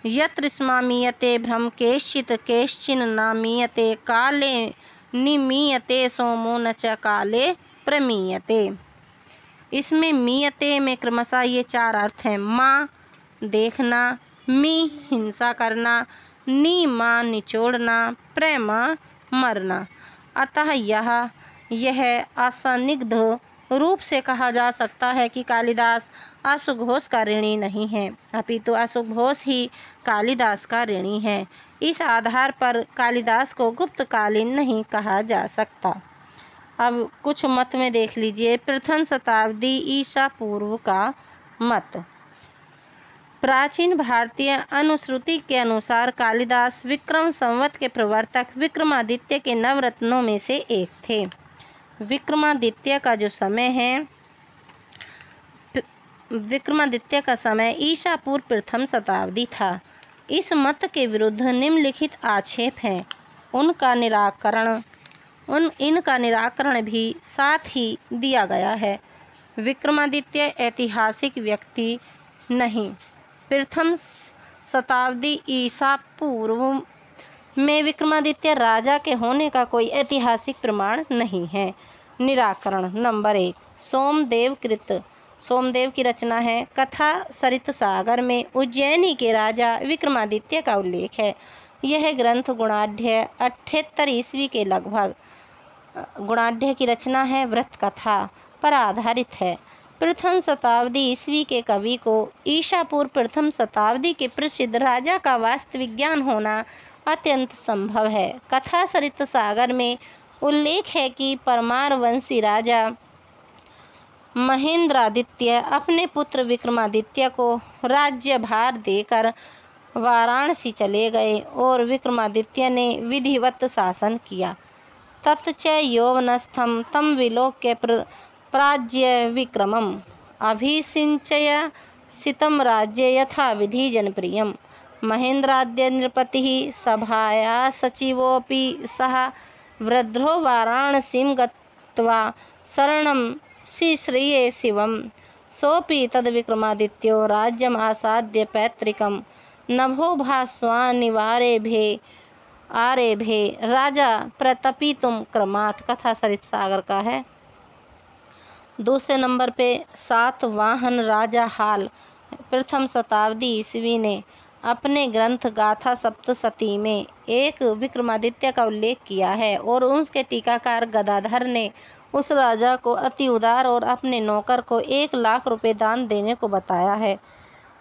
यत्र स्मामीयते भ्रम केश्चित् केश्चिन् नामीयते काले निमीयते सोमो न च काले प्रमीयते। इसमें मीयते में क्रमशः ये 4 अर्थ हैं। माँ देखना, मी हिंसा करना, नी माँ निचोड़ना, प्रेमा मरना। अतः यह असंदिग्ध रूप से कहा जा सकता है कि कालिदास अश्वघोष का ऋणी नहीं है, अपितु अश्वघोष ही कालिदास का ऋणी है। इस आधार पर कालिदास को गुप्तकालीन नहीं कहा जा सकता। अब कुछ मत में देख लीजिए। प्रथम शताब्दी ईसा पूर्व का मत। प्राचीन भारतीय अनुश्रुति के अनुसार कालिदास विक्रम संवत के प्रवर्तक विक्रमादित्य के नवरत्नों में से एक थे। विक्रमादित्य का जो समय है, विक्रमादित्य का समय ईसा पूर्व प्रथम शताब्दी था। इस मत के विरुद्ध निम्नलिखित आक्षेप हैं। इनका निराकरण भी साथ ही दिया गया है। विक्रमादित्य ऐतिहासिक व्यक्ति नहीं। प्रथम शताब्दी ईसा पूर्व में विक्रमादित्य राजा के होने का कोई ऐतिहासिक प्रमाण नहीं है। निराकरण। नंबर 1, सोमदेव की रचना है। कथा सरित सागर में उज्जैनी के राजा विक्रमादित्य का उल्लेख है। यह ग्रंथ गुणाढ़ 78 ईस्वी के लगभग गुणाढ़ की रचना है, व्रत कथा पर आधारित है। प्रथम शताब्दी ईस्वी के कवि को ईसा पूर्व प्रथम शताब्दी के प्रसिद्ध राजा का वास्तविक ज्ञान होना अत्यंत संभव है। कथा सरित सागर में उल्लेख है कि परमार वंशी राजा महेंद्रादित्य अपने पुत्र विक्रमादित्य को राज्यभार देकर वाराणसी चले गए और विक्रमादित्य ने विधिवत शासन किया। तत्च यौवनस्थं तम विलोक्य प्राज्य विक्रमम् अभिषिञ्चय सितं राज्ये यथा विधि जनप्रियम्। महेंद्राद्य नृपतिः सभाया सचिवोऽपि सह वृद्धो वाराणसीं गत्वा शरणं श्रीश्रिये शिवं। सोऽपि तद्विक्रमादित्यो राज्यम् आसाद्य पैतृकं नभो भास्वानिवारेभे आरेभे राजा प्रतपितुं क्रमात्। कथा सरित सागर का है। दूसरे नंबर पे सातवाहन राजा हाल प्रथम शताब्दी ईस्वी ने अपने ग्रंथ गाथा सप्तशती में एक विक्रमादित्य का उल्लेख किया है और उसके टीकाकार गदाधर ने उस राजा को अति उदार और अपने नौकर को 1 लाख रुपए दान देने को बताया है।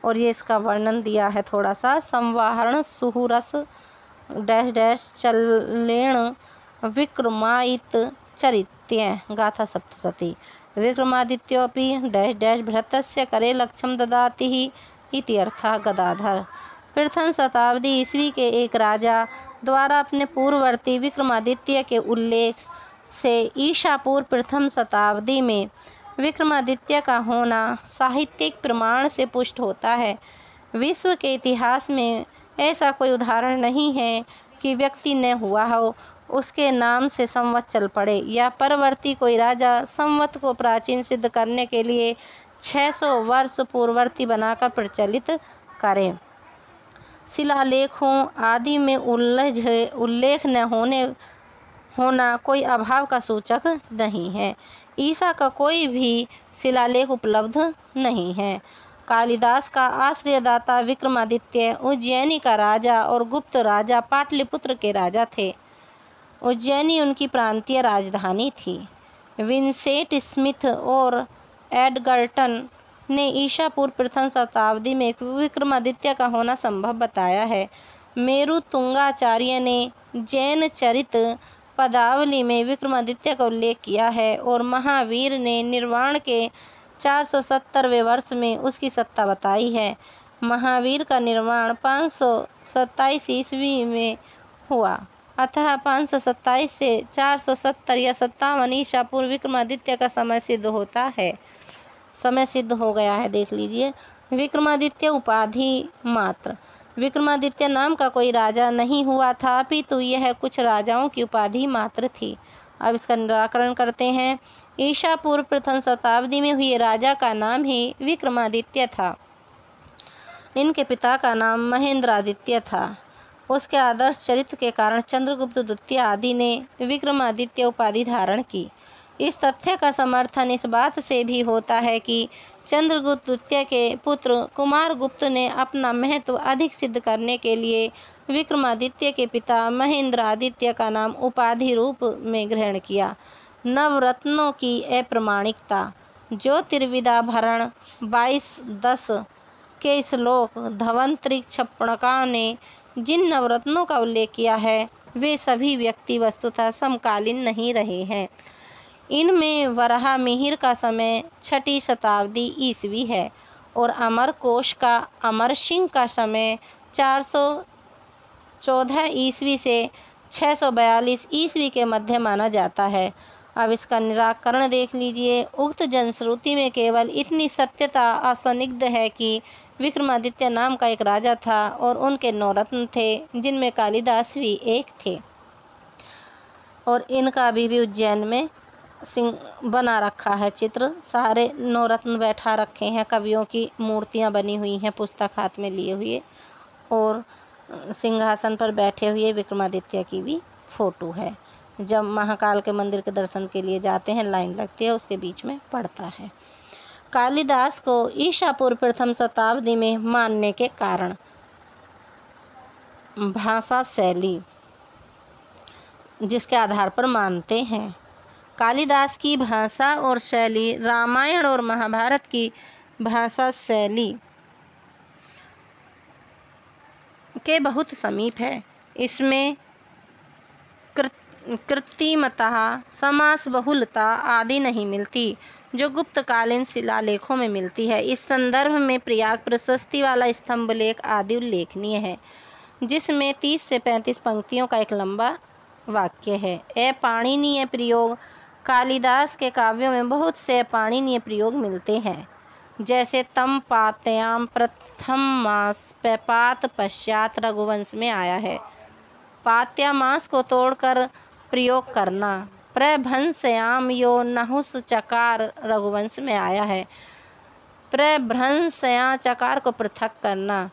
और ये इसका वर्णन दिया है थोड़ा सा। संवाहरण सुहुरस डैश डैश चलेण विक्रमायित चरित्य गाथा सप्तशती। विक्रमादित्योऽपि डैश डैश भृतस्य करे लक्ष्यं ददाति इति अर्थः गदाधर। प्रथम शताब्दी ईस्वी के एक राजा द्वारा अपने पूर्ववर्ती विक्रमादित्य के उल्लेख से ईसा पूर्व प्रथम शताब्दी में विक्रमादित्य का होना साहित्यिक प्रमाण से पुष्ट होता है। विश्व के इतिहास में ऐसा कोई उदाहरण नहीं है कि व्यक्ति न हुआ हो उसके नाम से संवत चल पड़े या परवर्ती कोई राजा संवत को प्राचीन सिद्ध करने के लिए 600 वर्ष पूर्ववर्ती बनाकर प्रचलित करे। शिलालेखों आदि में उल्लेख न होना कोई अभाव का सूचक नहीं है। ईसा का कोई भी शिलालेख उपलब्ध नहीं है। कालिदास का आश्रयदाता विक्रमादित्य उज्जैनी का राजा और गुप्त राजा पाटलिपुत्र के राजा थे। उज्जैनी उनकी प्रांतीय राजधानी थी। विंसेंट स्मिथ और एडगर्टन ने ईसा पूर्व प्रथम शताब्दी में विक्रमादित्य का होना संभव बताया है। मेरु तुंगाचार्य ने जैन चरित पदावली में विक्रमादित्य का उल्लेख किया है और महावीर ने निर्वाण के 470वें वर्ष में उसकी सत्ता बताई है। महावीर का निर्वाण 527 ईस्वी में हुआ, अतः 527 से 470 या 57 ईसा पूर्व विक्रमादित्य का समय सिद्ध हो गया है। देख लीजिए, विक्रमादित्य उपाधि मात्र। विक्रमादित्य नाम का कोई राजा नहीं हुआ था, अपितु यह कुछ राजाओं की उपाधि मात्र थी। अब इसका निराकरण करते हैं। ईसा पूर्व प्रथम शताब्दी में हुए राजा का नाम ही विक्रमादित्य था। इनके पिता का नाम महेंद्रादित्य था। उसके आदर्श चरित्र के कारण चंद्रगुप्त द्वितीय आदि ने विक्रमादित्य उपाधि धारण की। इस तथ्य का समर्थन इस बात से भी होता है कि चंद्रगुप्त द्वितीय के पुत्र कुमारगुप्त ने अपना महत्व अधिक सिद्ध करने के लिए विक्रमादित्य के पिता महेंद्रादित्य का नाम उपाधि रूप में ग्रहण किया। नवरत्नों की अप्रामाणिकता। ज्योतिर्विदाभरण 22:10 के श्लोक धवंतरी छप्पड़का ने जिन नवरत्नों का उल्लेख किया है वे सभी व्यक्ति वस्तुतः समकालीन नहीं रहे हैं। इनमें वराह मिहिर का समय 6ठी शताब्दी ईस्वी है और अमरकोश का अमर सिंह का समय 414 ईस्वी से 642 ईस्वी के मध्य माना जाता है। अब इसका निराकरण देख लीजिए। उक्त जनश्रुति में केवल इतनी सत्यता असंदिग्ध है कि विक्रमादित्य नाम का एक राजा था और उनके 9 रत्न थे, जिनमें कालिदास भी एक थे और इनका अभी भी उज्जैन में बना रखा है चित्र। सारे 9 रत्न बैठा रखे हैं, कवियों की मूर्तियां बनी हुई हैं पुस्तक हाथ में लिए हुए, और सिंहासन पर बैठे हुए विक्रमादित्य की भी फोटो है। जब महाकाल के मंदिर के दर्शन के लिए जाते हैं लाइन लगती है, उसके बीच में पड़ता है। कालिदास को ईसा पूर्व प्रथम शताब्दी में मानने के कारण। भाषा शैली जिसके आधार पर मानते हैं। कालिदास की भाषा और शैली रामायण और महाभारत की भाषा शैली के बहुत समीप है। इसमें कृत्रिमता, समास बहुलता आदि नहीं मिलती जो गुप्तकालीन शिलालेखों में मिलती है। इस संदर्भ में प्रयाग प्रशस्ति वाला स्तंभ लेख आदि उल्लेखनीय है, जिसमें 30 से 35 पंक्तियों का एक लंबा वाक्य है। अपाणिनीय प्रयोग। कालिदास के काव्यों में बहुत से अपाणिनीय प्रयोग मिलते हैं, जैसे तम पात्याम प्रथम मास पैपात पश्चात रघुवंश में आया है। पात्या मास को तोड़कर प्रयोग करना। प्रभंसयाम यो नहुस चकार रघुवंश में आया है। प्रभ्रंसया चकार को पृथक करना।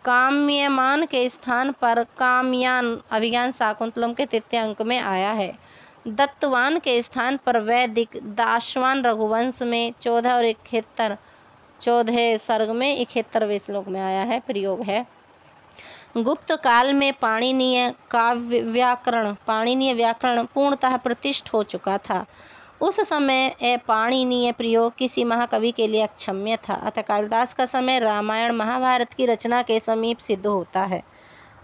काम्यमान के स्थान पर कामयान अभिज्ञान शाकुंतलम के 3 अंक में आया है। दत्तवान के स्थान पर वैदिक दाशवान रघुवंश में 14 और 71 14 सर्ग में 71वें श्लोक में आया है, प्रयोग है। गुप्त काल में पाणिनीय व्याकरण पूर्णतः प्रतिष्ठित हो चुका था। उस समय अपाणिनीय प्रयोग किसी महाकवि के लिए अक्षम्य था, अतः कालिदास का समय रामायण महाभारत की रचना के समीप सिद्ध होता है।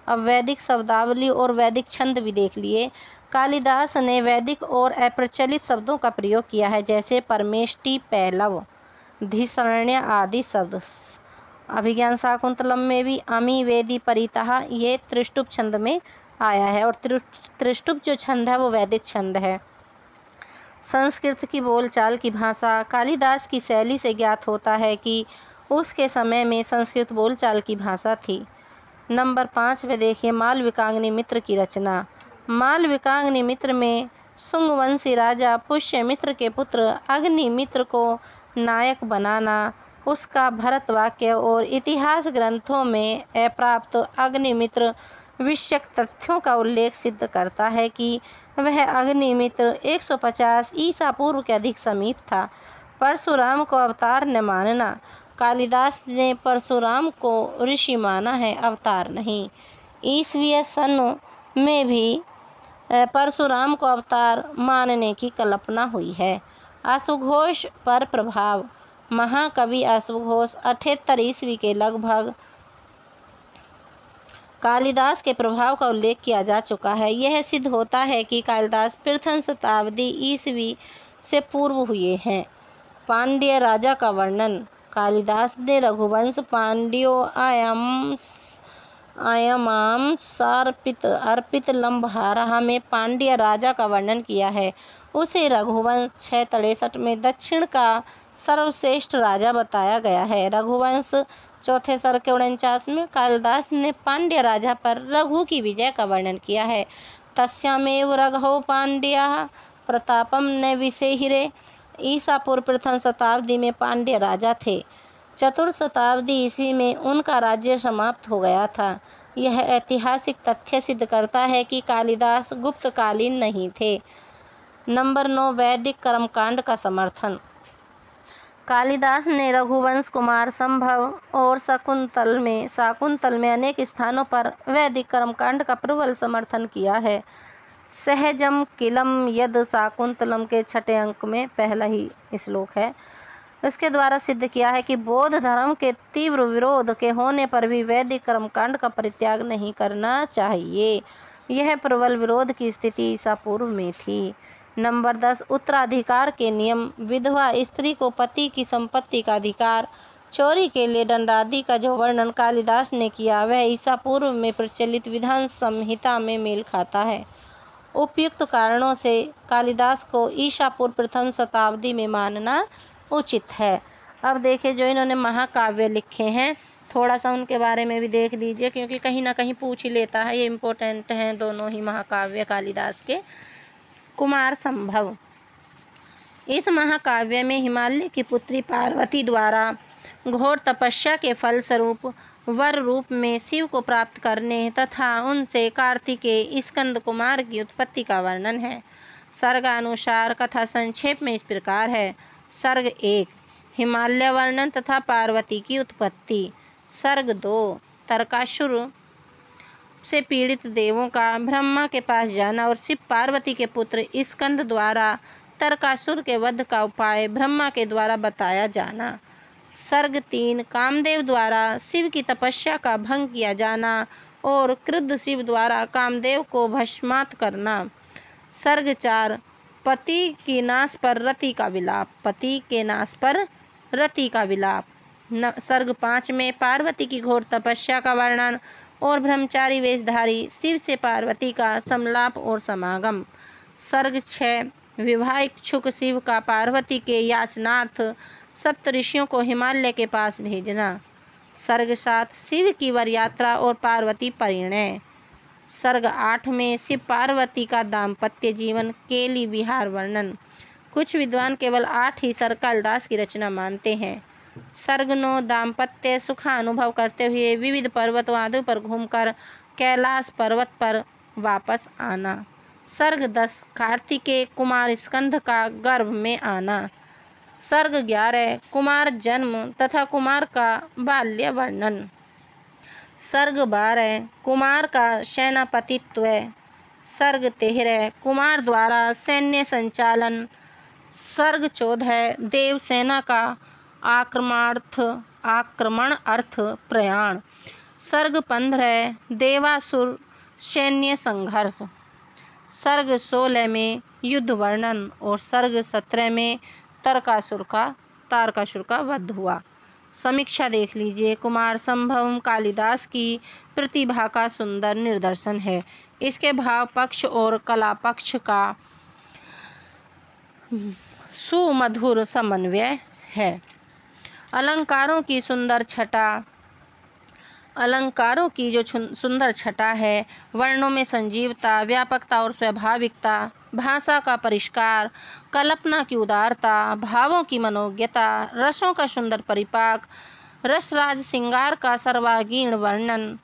अब वैदिक शब्दावली और वैदिक छंद भी देख लिए। कालिदास ने वैदिक और अप्रचलित शब्दों का प्रयोग किया है, जैसे परमेष्टि, पैलव, धिसरण्य आदि शब्द। अभिज्ञान शाकुंतलम में भी अमी वेदी परितः ये त्रिष्टुप छंद में आया है, और त्रिष्टुप जो छंद है वो वैदिक छंद है। संस्कृत की बोलचाल की भाषा। कालिदास की शैली से ज्ञात होता है कि उसके समय में संस्कृत बोलचाल की भाषा थी। नंबर 5 पे देखिए मालविकाग्नि मित्र की रचना। मालविकाग्नि मित्र में शुंगवंशी राजा पुष्यमित्र के पुत्र अग्निमित्र को नायक बनाना, उसका भरत वाक्य और इतिहास ग्रंथों में अप्राप्त अग्निमित्र विषयक तथ्यों का उल्लेख सिद्ध करता है कि वह अग्निमित्र 150 ईसा पूर्व के अधिक समीप था। परशुराम को अवतार न मानना। कालिदास ने परशुराम को ऋषि माना है, अवतार नहीं। ईसवीं सन में भी परशुराम को अवतार मानने की कल्पना हुई है। अश्वघोष पर प्रभाव। महाकवि अश्वघोष 78 ईस्वी के लगभग कालिदास के प्रभाव का उल्लेख किया जा चुका है। यह सिद्ध होता है कि कालिदास प्रथम शताब्दी ईस्वी से पूर्व हुए हैं। पांड्य राजा का वर्णन। कालिदास ने रघुवंश पांड्यो आयमाम सार्पित अर्पित लंबहारा में पांड्य राजा का वर्णन किया है। उसे रघुवंश 663 में दक्षिण का सर्वश्रेष्ठ राजा बताया गया है। रघुवंश चौथे सर्ग के 49 में कालिदास ने पांड्य राजा पर रघु की विजय का वर्णन किया है। तस्यामेव रघौ पांड्यः प्रतापम न विसेहिरे। ईसा पूर्व प्रथम शताब्दी में पांड्य राजा थे। चतुर्थ शताब्दी ईस्वी में उनका राज्य समाप्त हो गया था। यह ऐतिहासिक तथ्य सिद्ध करता है कि कालिदास गुप्तकालीन नहीं थे। नंबर 9 वैदिक कर्मकांड का समर्थन। कालिदास ने रघुवंश, कुमार संभव और शाकुंतल में अनेक स्थानों पर वैदिक कर्मकांड का प्रबल समर्थन किया है। सहजम किलम यद शाकुंतलम के 6 अंक में पहला ही श्लोक है। इसके द्वारा सिद्ध किया है कि बौद्ध धर्म के तीव्र विरोध के होने पर भी वैदिक कर्मकांड का परित्याग नहीं करना चाहिए। यह प्रबल विरोध की स्थिति ईसा पूर्व में थी। नंबर 10 उत्तराधिकार के नियम। विधवा स्त्री को पति की संपत्ति का अधिकार, चोरी के लिए दंड आदि का जो वर्णन कालिदास ने किया वह ईसा पूर्व में प्रचलित विधान संहिता में मेल खाता है। उपयुक्त कारणों से कालिदास को ईसा पूर्व प्रथम शताब्दी में मानना उचित है। अब देखिए जो इन्होंने महाकाव्य लिखे हैं थोड़ा सा उनके बारे में भी देख लीजिए, क्योंकि कहीं ना कहीं पूछ ही लेता है। ये इम्पोर्टेंट हैं दोनों ही महाकाव्य कालिदास के। कुमार संभव। इस महाकाव्य में हिमालय की पुत्री पार्वती द्वारा घोर तपस्या के फलस्वरूप वर रूप में शिव को प्राप्त करने तथा उनसे कार्तिकेय स्कंद कुमार की उत्पत्ति का वर्णन है। सर्गानुसार कथा संक्षेप में इस प्रकार है। सर्ग 1 हिमालय वर्णन तथा पार्वती की उत्पत्ति। सर्ग 2 तारकासुर से पीड़ित देवों का ब्रह्मा के पास जाना और शिव पार्वती के पुत्र स्कंद द्वारा तारकासुर के वध का उपाय ब्रह्मा के द्वारा बताया जाना। सर्ग 3 कामदेव द्वारा शिव की तपस्या का भंग किया जाना और क्रुद्ध शिव द्वारा कामदेव को भस्मात करना। सर्ग 4 पति के नाश पर रति का विलाप। पति के नाश पर रति का विलाप। सर्ग 5 में पार्वती की घोर तपस्या का वर्णन और ब्रह्मचारी वेशधारी शिव से पार्वती का संलाप और समागम। सर्ग 6 विवाह इच्छुक शिव का पार्वती के याचनार्थ सप्तऋषियों को हिमालय के पास भेजना। सर्ग 7 शिव की वर यात्रा और पार्वती परिणय। सर्ग 8 में शिव पार्वती का दाम्पत्य जीवन केली विहार वर्णन। कुछ विद्वान केवल 8 ही सर्ग कालिदास की रचना मानते हैं। सर्ग 9 दाम्पत्य सुखा अनुभव करते हुए विविध पर्वतवादों पर घूमकर कैलाश पर्वत पर वापस आना। सर्ग 10 कार्तिकेय कुमार स्कंद का गर्भ में आना। सर्ग 11 कुमार जन्म तथा कुमार का बाल्य वर्णन। सर्ग 12 कुमार का सेनापतित्व। सर्ग 13 कुमार द्वारा सैन्य संचालन। सर्ग 14 देव सेना का आक्रमण अर्थ प्रयाण। सर्ग 15 देवासुर सैन्य संघर्ष। सर्ग 16 में युद्ध वर्णन और सर्ग 17 में तारकासुर का वध हुआ। समीक्षा देख लीजिए। कुमार संभव कालिदास की प्रतिभा का सुंदर निदर्शन है। इसके भाव पक्ष और कला पक्ष का सुमधुर समन्वय है। अलंकारों की जो सुंदर छटा है, वर्णों में संजीवता, व्यापकता और स्वाभाविकता, भाषा का परिष्कार, कल्पना की उदारता, भावों की मनोज्ञता, रसों का सुंदर परिपाक, रसराज श्रृंगार का सर्वांगीण वर्णन,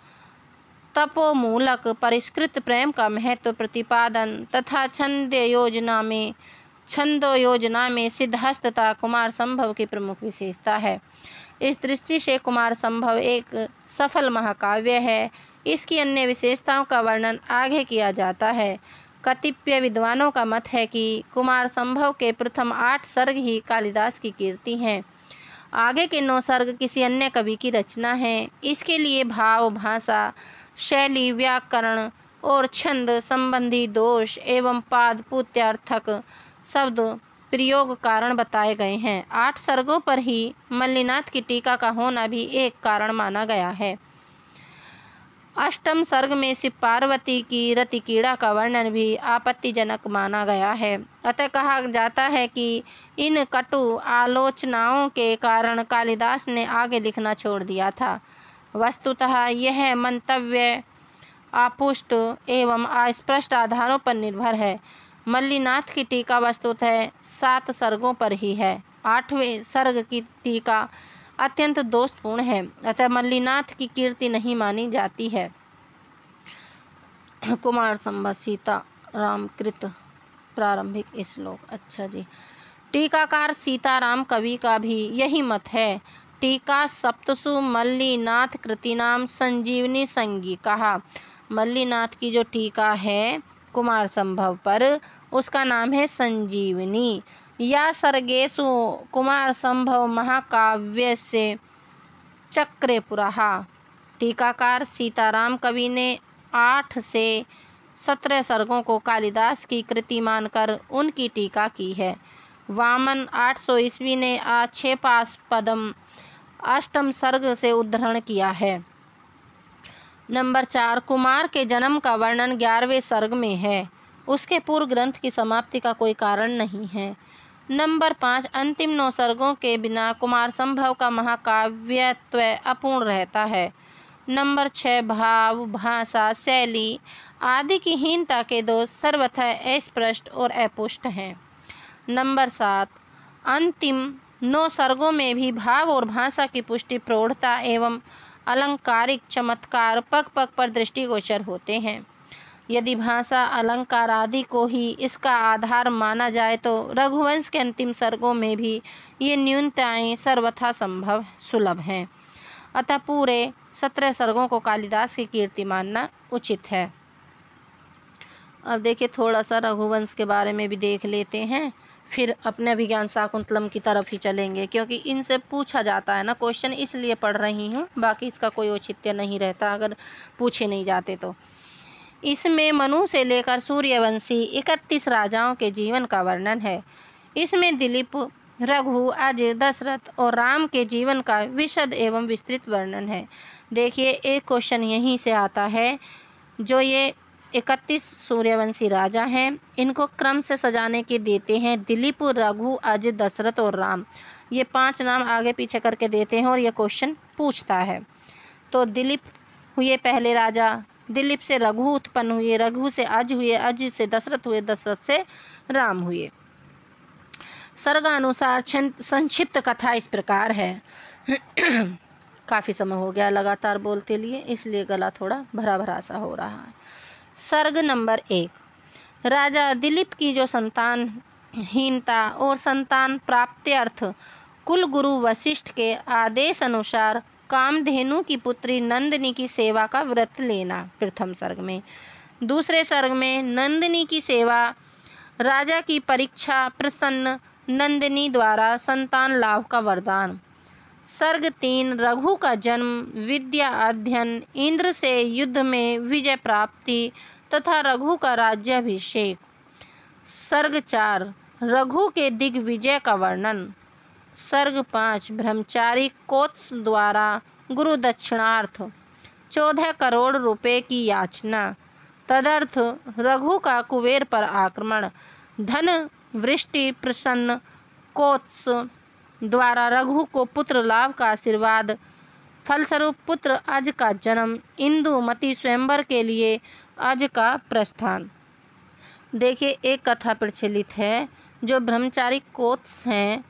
तपोमूलक परिष्कृत प्रेम का महत्व प्रतिपादन तथा छंदोयोजना में सिद्धहस्तता कुमार संभव की प्रमुख विशेषता है। इस दृष्टि से कुमार संभव एक सफल महाकाव्य है। इसकी अन्य विशेषताओं का वर्णन आगे किया जाता है। कतिपय विद्वानों का मत है कि कुमार संभव के प्रथम 8 सर्ग ही कालिदास की कीर्ति हैं। आगे के 9 सर्ग किसी अन्य कवि की रचना है। इसके लिए भाव, भाषा, शैली, व्याकरण और छंद संबंधी दोष एवं पाद पुत्यार्थक शब्द प्रयोग कारण बताए गए हैं। 8 सर्गों पर ही मल्लिनाथ की टीका का होना भी एक कारण माना गया है। अष्टम सर्ग में शिव पार्वती की रतिक्रीड़ा का वर्णन भी आपत्तिजनक माना गया है। अतः कहा जाता है कि इन कटु आलोचनाओं के कारण कालिदास ने आगे लिखना छोड़ दिया था। वस्तुतः यह मंतव्य अपुष्ट एवं अस्पष्ट आधारों पर निर्भर है। मल्लिनाथ की टीका वस्तुतः 7 सर्गों पर ही है। 8वें सर्ग की टीका अत्यंत दोषपूर्ण है, अतः मल्लिनाथ की कीर्ति नहीं मानी जाती है। कुमार संभव सीताराम कृत प्रारंभिक श्लोक। अच्छा जी, टीकाकार सीताराम कवि का भी यही मत है। टीका सप्तसु मल्लिनाथ कृतिनाम संजीवनी संगी कहा। मल्लिनाथ की जो टीका है कुमार संभव पर, उसका नाम है संजीवनी। या सर्गेषु कुमार संभव महाकाव्य से चक्रे पुराहा। टीकाकार सीताराम कवि ने 8 से 17 सर्गों को कालिदास की कृति मानकर उनकी टीका की है। वामन 800 ईस्वी ने आक्षेपास्पदम अष्टम सर्ग से उद्धरण किया है। नंबर 4, कुमार के जन्म का वर्णन 11वें सर्ग में है। उसके पूर्व ग्रंथ की समाप्ति का कोई कारण नहीं है। नंबर 5, अंतिम 9 सर्गों के बिना कुमार संभव का महाकाव्यत्व अपूर्ण रहता है। नंबर 6, भाव, भाषा, शैली आदि की हीनता के दोष सर्वथा अस्पष्ट और अपुष्ट हैं। नंबर 7, अंतिम 9 सर्गों में भी भाव और भाषा की पुष्टि, प्रौढ़ता एवं अलंकारिक चमत्कार पग पग पर दृष्टिगोचर होते हैं। यदि भाषा, अलंकार आदि को ही इसका आधार माना जाए तो रघुवंश के अंतिम सर्गों में भी ये न्यूनताएं सर्वथा सुलभ हैं। अतः पूरे 17 सर्गों को कालिदास की कीर्ति मानना उचित है। अब देखिए थोड़ा सा रघुवंश के बारे में भी देख लेते हैं, फिर अपने अभिज्ञान शाकुंतलम की तरफ ही चलेंगे, क्योंकि इनसे पूछा जाता है ना क्वेश्चन, इसलिए पढ़ रही हूँ। बाकी इसका कोई औचित्य नहीं रहता अगर पूछे नहीं जाते तो। इसमें मनु से लेकर सूर्यवंशी 31 राजाओं के जीवन का वर्णन है। इसमें दिलीप, रघु, अज, दशरथ और राम के जीवन का विशद एवं विस्तृत वर्णन है। देखिए एक क्वेश्चन यहीं से आता है, जो ये 31 सूर्यवंशी राजा हैं, इनको क्रम से सजाने के देते हैं। दिलीप, रघु, अज, दशरथ और राम, ये 5 नाम आगे पीछे करके देते हैं और ये क्वेश्चन पूछता है। तो दिलीप हुए पहले राजा, दिलीप से रघु उत्पन्न हुए, रघु से अज हुए, अज से दशरथ हुए, दशरथ से राम हुए। सर्गानुसार संक्षिप्त कथा इस प्रकार है। काफ़ी समय हो गया लगातार बोलते लिए, इसलिए गला थोड़ा भरा भरा सा हो रहा है। सर्ग नंबर 1, राजा दिलीप की जो संतानहीनता और संतान प्राप्त्यर्थ कुल गुरु वशिष्ठ के आदेश अनुसार कामधेनु की पुत्री नंदिनी की सेवा का व्रत लेना, प्रथम सर्ग में। दूसरे सर्ग में नंदिनी की सेवा, राजा की परीक्षा, प्रसन्न नंदिनी द्वारा संतान लाभ का वरदान। सर्ग 3, रघु का जन्म, विद्या अध्ययन, इंद्र से युद्ध में विजय प्राप्ति तथा रघु का राज्याभिषेक। सर्ग 4, रघु के दिग्विजय का वर्णन। सर्ग 5, ब्रह्मचारी कोत्स द्वारा गुरु दक्षिणार्थ 14 करोड़ रुपए की याचना। तदर्थ रघु का कुबेर पर आक्रमण, धन वृष्टि प्रसन्न कोत्स द्वारा रघु को पुत्र लाभ का आशीर्वाद, फलस्वरूप पुत्र अज का जन्म, इंदुमती स्वयंवर के लिए अज का प्रस्थान। देखिए, एक कथा प्रचलित है, जो ब्रह्मचारी कोत्स हैं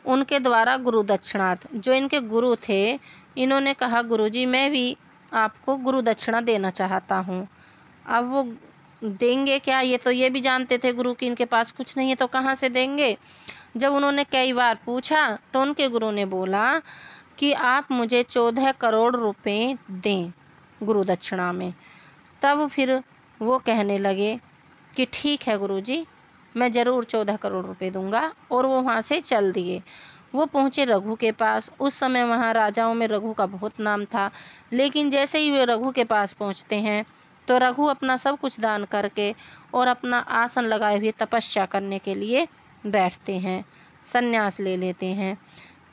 उनके द्वारा गुरु दक्षिणार्थ, जो इनके गुरु थे, इन्होंने कहा गुरुजी मैं भी आपको गुरु दक्षिणा देना चाहता हूँ। अब वो देंगे क्या, ये भी जानते थे गुरु कि इनके पास कुछ नहीं है तो कहाँ से देंगे। जब उन्होंने कई बार पूछा तो उनके गुरु ने बोला कि आप मुझे 14 करोड़ रुपए दें गुरु दक्षिणा में। तब फिर वो कहने लगे कि ठीक है गुरुजी, मैं ज़रूर 14 करोड़ रुपए दूंगा, और वो वहाँ से चल दिए। वो पहुँचे रघु के पास। उस समय वहाँ राजाओं में रघु का बहुत नाम था, लेकिन जैसे ही वे रघु के पास पहुँचते हैं तो रघु अपना सब कुछ दान करके और अपना आसन लगाए हुए तपस्या करने के लिए बैठते हैं, संन्यास ले लेते हैं।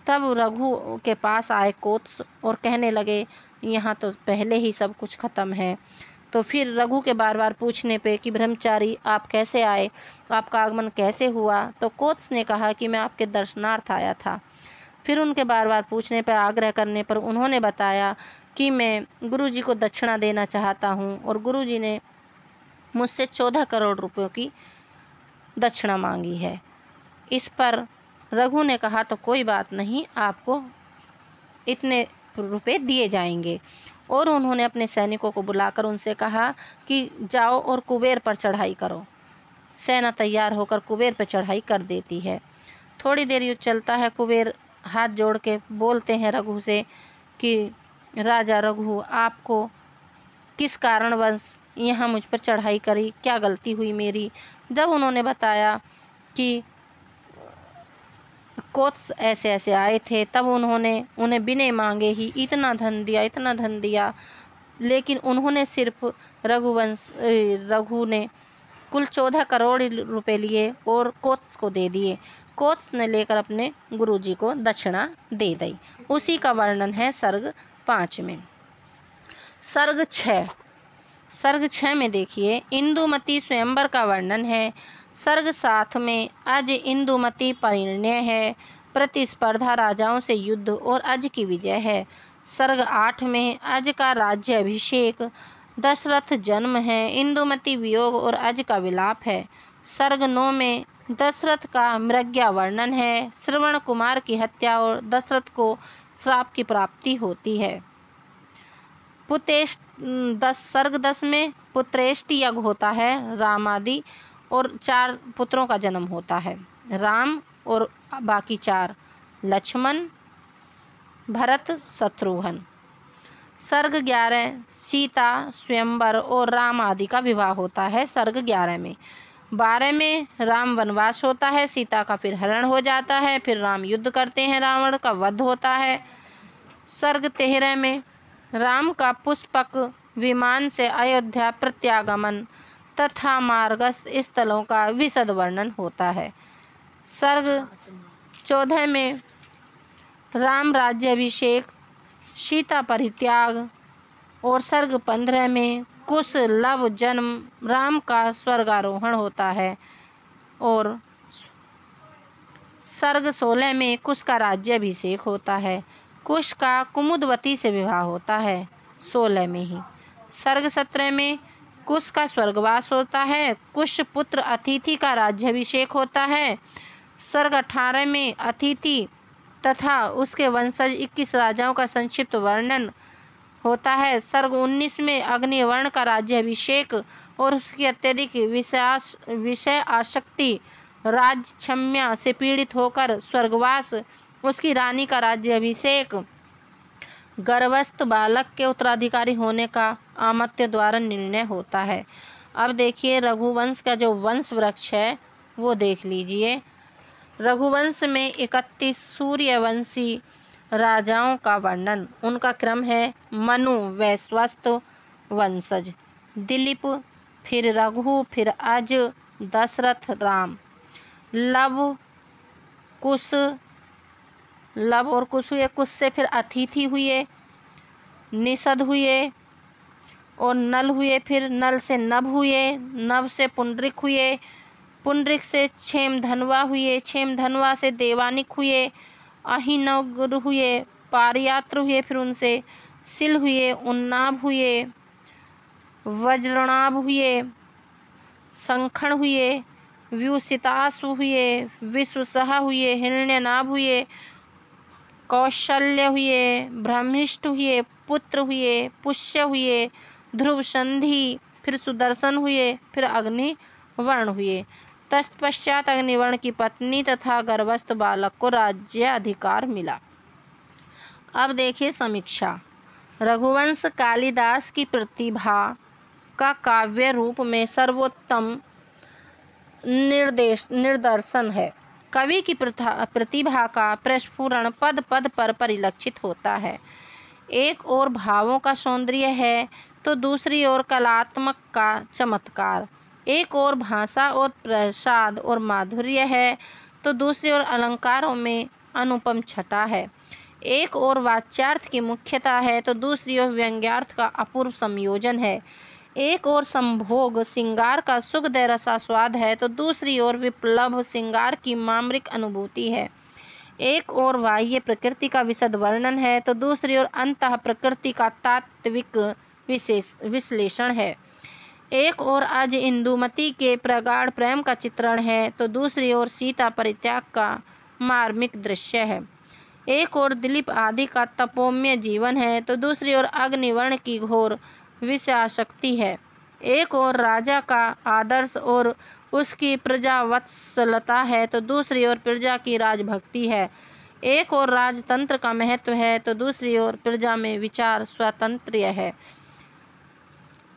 तब रघु के पास आए कोत्स और कहने लगे यहाँ तो पहले ही सब कुछ खत्म है। तो फिर रघु के बार बार पूछने पे कि ब्रह्मचारी आप कैसे आए, आपका आगमन कैसे हुआ, तो कोत्स ने कहा कि मैं आपके दर्शनार्थ आया था। फिर उनके बार बार पूछने पर, आग्रह करने पर उन्होंने बताया कि मैं गुरुजी को दक्षिणा देना चाहता हूँ और गुरुजी ने मुझसे 14 करोड़ रुपयों की दक्षिणा मांगी है। इस पर रघु ने कहा तो कोई बात नहीं, आपको इतने रुपए दिए जाएंगे। और उन्होंने अपने सैनिकों को बुलाकर उनसे कहा कि जाओ और कुबेर पर चढ़ाई करो। सेना तैयार होकर कुबेर पर चढ़ाई कर देती है। थोड़ी देर युद्ध चलता है। कुबेर हाथ जोड़ के बोलते हैं रघु से कि राजा रघु, आपको किस कारणवश यहाँ मुझ पर चढ़ाई करी, क्या गलती हुई मेरी। जब उन्होंने बताया कि कोत्स ऐसे ऐसे आए थे, तब उन्होंने उन्हें बिना मांगे ही इतना धन दिया, लेकिन उन्होंने सिर्फ रघु ने कुल 14 करोड़ रुपए लिए और कोत्स को दे दिए। कोत्स ने लेकर अपने गुरुजी को दक्षिणा दे दी। उसी का वर्णन है सर्ग 5 में। सर्ग 6 में देखिए, इंदुमती स्वयंवर का वर्णन है। सर्ग 7 में अज इंदुमती परिणय है, प्रतिस्पर्धा राजाओं से युद्ध और अज की विजय है। सर्ग 8 में अज का राज्य अभिषेक, दशरथ जन्म है, इंदुमती वियोग और अज का विलाप है। सर्ग 9 में दशरथ का मृग्या वर्णन है, श्रवण कुमार की हत्या और दशरथ को श्राप की प्राप्ति होती है। सर्ग 10 में पुत्रेष्टि यज्ञ होता है, राम आदि और 4 पुत्रों का जन्म होता है, राम और बाकी 4 लक्ष्मण, भरत, शत्रुघ्न। सर्ग 11 सीता स्वयंवर और राम आदि का विवाह होता है सर्ग 11 में। 12 में राम वनवास होता है, सीता का फिर हरण हो जाता है, फिर राम युद्ध करते हैं, रावण का वध होता है। सर्ग 13 में राम का पुष्पक विमान से अयोध्या प्रत्यागमन तथा मार्गस्थ स्थलों का विशद वर्णन होता है। सर्ग 14 में राम राज्याभिषेक, सीता परित्याग, और सर्ग 15 में कुश लव जन्म, राम का स्वर्गारोहण होता है, और सर्ग 16 में कुश का राज्याभिषेक होता है। कुश का कुमुदवती से विवाह होता है 16 में ही। सर्ग 17 में कुश का स्वर्गवास होता है, कुश पुत्र अतिथि का राज्याभिषेक होता है। सर्ग 18 में अतिथि तथा उसके वंशज 21 राजाओं का संक्षिप्त वर्णन होता है। सर्ग 19 में अग्निवर्ण का राज्याभिषेक और उसकी अत्यधिक विषय आसक्ति, राजक्षम्या से पीड़ित होकर स्वर्गवास, उसकी रानी का राज्याभिषेक, गर्भस्थ बालक के उत्तराधिकारी होने का अमात्य द्वारा निर्णय होता है। अब देखिए रघुवंश का जो वंश वृक्ष है वो देख लीजिए। रघुवंश में 31 सूर्यवंशी राजाओं का वर्णन। उनका क्रम है मनु वैश्वस्त वंशज, दिलीप, फिर रघु, फिर अज, दशरथ, राम। लव और कुश हुए, कुश से फिर अतिथि हुए, निषद हुए और नल हुए, फिर नल से नभ हुए, नभ से पुंडरिक हुए, पुंडरिक से क्षेमधनवा हुए, क्षेमधनवा से देवानिक हुए, अहिनगर हुए, पारयात्र हुए, फिर उनसे सिल हुए, उन्नाभ हुए, वज्रनाभ हुए, संखण हुए, व्यूसितासु हुए, विश्वसह हुए, हिरण्यनाभ हुए, कौशल्य हुए, ब्रह्मिष्ठ हुए, पुत्र हुए, पुष्य हुए, ध्रुव संधि, फिर सुदर्शन हुए, फिर अग्निवर्ण हुए। तत्पश्चात अग्निवर्ण की पत्नी तथा गर्भस्थ बालक को राज्य अधिकार मिला। अब देखिए समीक्षा। रघुवंश कालिदास की प्रतिभा का काव्य रूप में सर्वोत्तम निदर्शन है। कवि की प्रतिभा का प्रस्फुरण पद पद पर परिलक्षित होता है। एक ओर भावों का सौंदर्य है तो दूसरी ओर कलात्मक का चमत्कार। एक ओर भाषा और प्रसाद और माधुर्य है तो दूसरी ओर अलंकारों में अनुपम छटा है। एक ओर वाच्यार्थ की मुख्यता है तो दूसरी ओर व्यंग्यार्थ का अपूर्व संयोजन है। एक ओर संभोग श्रृंगार का सुखद रसास्वाद है तो दूसरी ओर विप्लव श्रृंगार की मामरिक अनुभूति है। एक ओर बाह्य प्रकृति का विशद वर्णन है तो दूसरी ओर अंतः प्रकृति का तात्विक विश्लेषण है। एक ओर अज इंदुमती के प्रगाढ़ प्रेम का चित्रण है तो दूसरी ओर सीता परित्याग का मार्मिक दृश्य है। एक ओर दिलीप आदि का तपोम्य जीवन है तो दूसरी ओर अग्निवर्ण की घोर विषयासक्ति है। एक ओर राजा का आदर्श और उसकी प्रजावत्सलता है तो दूसरी ओर प्रजा की राजभक्ति है। एक ओर राजतंत्र का महत्व है तो दूसरी ओर प्रजा में विचार स्वातंत्र्य है।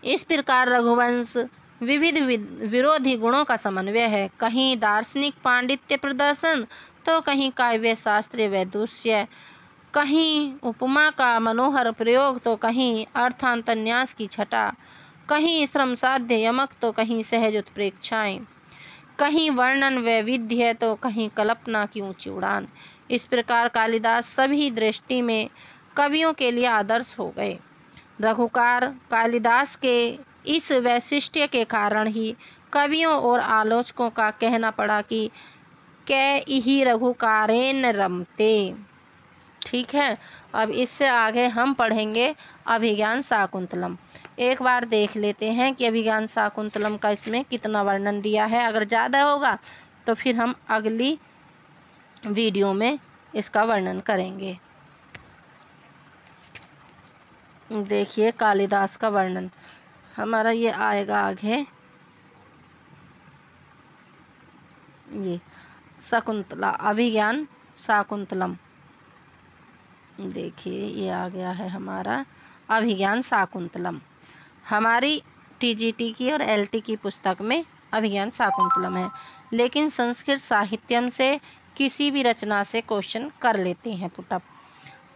इस प्रकार रघुवंश विविध विरोधी गुणों का समन्वय है। कहीं दार्शनिक पांडित्य प्रदर्शन तो कहीं काव्य शास्त्रीय वैदुष्य, कहीं उपमा का मनोहर प्रयोग तो कहीं अर्थांतन्यास की छटा, कहीं श्रम साध्य यमक तो कहीं सहज उत्प्रेक्षाएं, कहीं वर्णन वैविध्य तो कहीं कल्पना की ऊंची उड़ान। इस प्रकार कालिदास सभी दृष्टि में कवियों के लिए आदर्श हो गए। रघुकार कालिदास के इस वैशिष्ट्य के कारण ही कवियों और आलोचकों का कहना पड़ा कि कै इहि रघुकारेन रमते। ठीक है, अब इससे आगे हम पढ़ेंगे अभिज्ञान शाकुंतलम। एक बार देख लेते हैं कि अभिज्ञान शाकुंतलम का इसमें कितना वर्णन दिया है। अगर ज़्यादा होगा तो फिर हम अगली वीडियो में इसका वर्णन करेंगे। देखिए कालिदास का वर्णन हमारा ये आएगा आगे, ये शकुंतला अभिज्ञान शाकुंतलम। देखिए ये आ गया है हमारा अभिज्ञान शाकुंतलम। हमारी टीजीटी की और एलटी की पुस्तक में अभिज्ञान शाकुंतलम है, लेकिन संस्कृत साहित्यम से किसी भी रचना से क्वेश्चन कर लेते हैं पुटअप।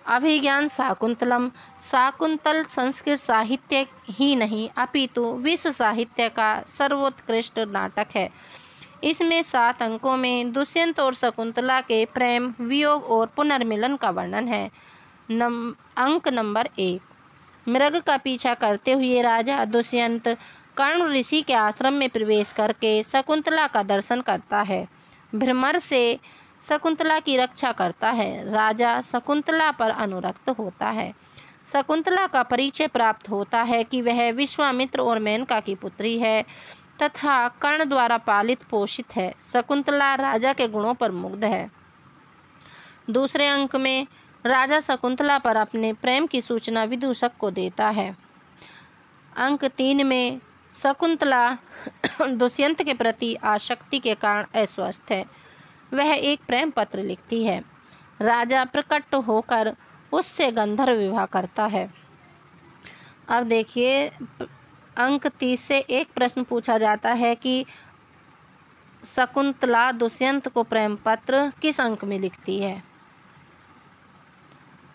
अभिज्ञान शाकुंतलम शाकुंतल संस्कृत साहित्य ही नहीं अपितु विश्व साहित्य का सर्वोत्कृष्ट नाटक है। इसमें 7 अंकों में दुष्यंत और शकुंतला के प्रेम, वियोग और पुनर्मिलन का वर्णन है। अंक नंबर 1, मृग का पीछा करते हुए राजा दुष्यंत कर्ण ऋषि के आश्रम में प्रवेश करके शकुंतला का दर्शन करता है। भ्रमर से शकुंतला की रक्षा करता है। राजा शकुंतला पर अनुरक्त होता है। शकुंतला का परिचय प्राप्त होता है कि वह विश्वामित्र और मेनका की पुत्री है तथा कर्ण द्वारा पालित पोषित है। शकुंतला राजा के गुणों पर मुग्ध है। दूसरे अंक में राजा शकुंतला पर अपने प्रेम की सूचना विदूषक को देता है। अंक 3 में शकुंतला दुष्यंत के प्रति आसक्ति के कारण अस्वस्थ है। वह एक प्रेम पत्र लिखती है। राजा प्रकट होकर उससे गंधर्व विवाह करता है। अब देखिए अंक 30 से एक प्रश्न पूछा जाता है कि शकुंतला दुष्यंत को प्रेम पत्र किस अंक में लिखती है।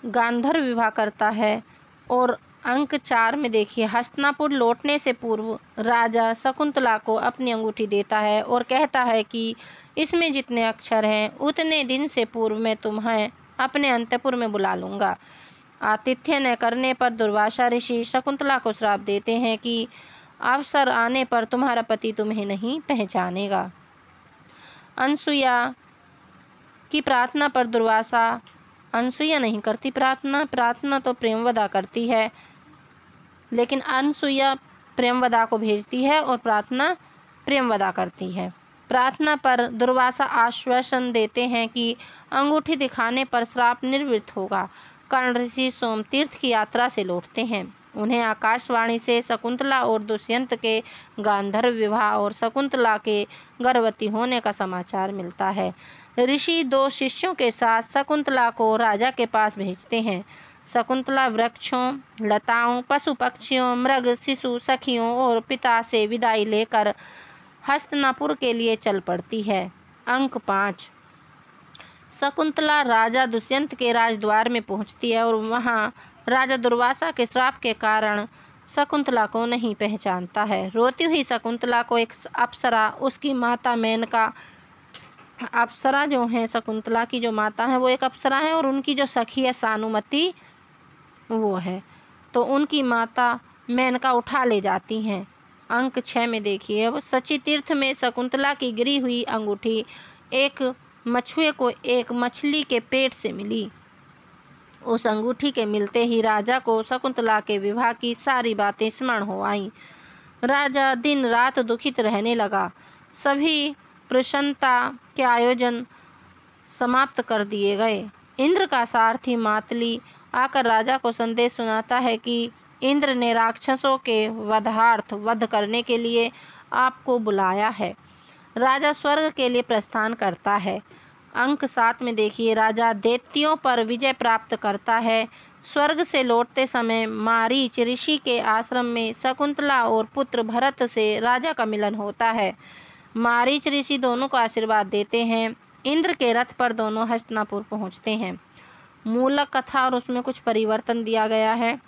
गांधर्व विवाह करता है। और अंक 4 में देखिए हस्तिनापुर लौटने से पूर्व राजा शकुंतला को अपनी अंगूठी देता है और कहता है कि इसमें जितने अक्षर हैं उतने दिन से पूर्व मैं तुम्हें अपने अंतपुर में बुला लूँगा। आतिथ्य न करने पर दुर्वासा ऋषि शकुंतला को श्राप देते हैं कि अवसर आने पर तुम्हारा पति तुम्हें नहीं पहचानेगा। अनसुया की प्रार्थना पर दुर्वासा, अनसुया नहीं करती प्रार्थना, प्रार्थना तो प्रेमवदा करती है, लेकिन अनसुया प्रेमवदा को भेजती है और प्रार्थना प्रेमवदा करती है। प्रार्थना पर दुर्वासा आश्वासन देते हैं कि अंगूठी दिखाने पर श्राप निवृत्त होगा। कर्ण ऋषि सोमतीर्थ की यात्रा से लौटते हैं। उन्हें आकाशवाणी से शकुंतला और दुष्यंत के गांधर्व विवाह और शकुंतला के गर्भवती होने का समाचार मिलता है। ऋषि 2 शिष्यों के साथ शकुंतला को राजा के पास भेजते हैं। शकुंतला वृक्षों, लताओं, पशु पक्षियों, मृग, शिशु, सखियों और पिता से विदाई लेकर हस्तिनापुर के लिए चल पड़ती है। अंक 5। शकुंतला राजा दुष्यंत के राजद्वार में पहुंचती है और वहां राजा दुर्वासा के श्राप के कारण शकुंतला को नहीं पहचानता है। रोती हुई शकुंतला को एक अप्सरा, उसकी माता मेनका, अप्सरा जो है शकुंतला की जो माता है वो एक अप्सरा है और उनकी जो सखी है सानुमति वो है, तो उनकी माता मेनका उठा ले जाती हैं। अंक 6 में देखिए, अब सची तीर्थ में शकुंतला की गिरी हुई अंगूठी एक मछुए को एक मछली के पेट से मिली। उस अंगूठी के मिलते ही राजा को शकुंतला के विवाह की सारी बातें स्मरण हो आईं। राजा दिन रात दुखित रहने लगा। सभी प्रसन्नता के आयोजन समाप्त कर दिए गए। इंद्र का सारथी मातली आकर राजा को संदेश सुनाता है कि इंद्र ने राक्षसों के वधार्थ वध करने के लिए आपको बुलाया है। राजा स्वर्ग के लिए प्रस्थान करता है। अंक 7 में देखिए, राजा दैत्यों पर विजय प्राप्त करता है। स्वर्ग से लौटते समय मारीच ऋषि के आश्रम में शकुंतला और पुत्र भरत से राजा का मिलन होता है। मारीच ऋषि दोनों को आशीर्वाद देते हैं। इंद्र के रथ पर दोनों हस्तिनापुर पहुंचते हैं। मूलक कथा और उसमें कुछ परिवर्तन दिया गया है,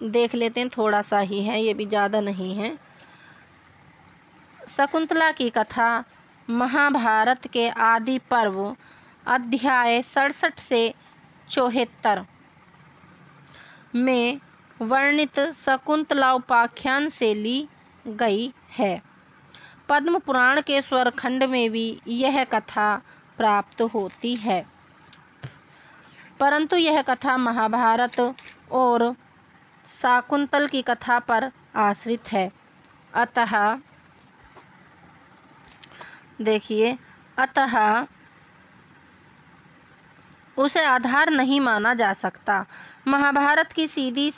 देख लेते हैं, थोड़ा सा ही है, ये भी ज़्यादा नहीं है। शकुंतला की कथा महाभारत के आदि पर्व अध्याय 67 से 74 में वर्णित शकुंतला उपाख्यान से ली गई है। पद्म पुराण के स्वरखंड में भी यह कथा प्राप्त होती है, परंतु यह कथा महाभारत और शाकुंतल की कथा पर आश्रित है। अतः देखिए, अतः उसे आधार नहीं माना जा सकता। महाभारत की सीधी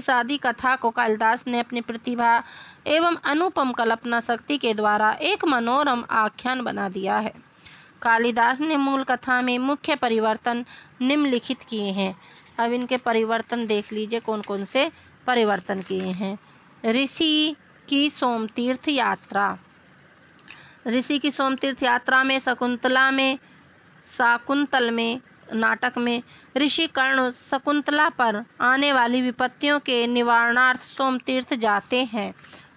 सादी कथा को कालिदास ने अपनी प्रतिभा एवं अनुपम कल्पना शक्ति के द्वारा एक मनोरम आख्यान बना दिया है। कालिदास ने मूल कथा में मुख्य परिवर्तन निम्नलिखित किए हैं। अब इनके परिवर्तन देख लीजिए, कौन कौन से परिवर्तन किए हैं। ऋषि की सोमतीर्थ यात्रा। ऋषि की सोमतीर्थ यात्रा में शाकुंतल में नाटक में ऋषि कर्ण शकुंतला पर आने वाली विपत्तियों के निवारणार्थ सोमतीर्थ जाते हैं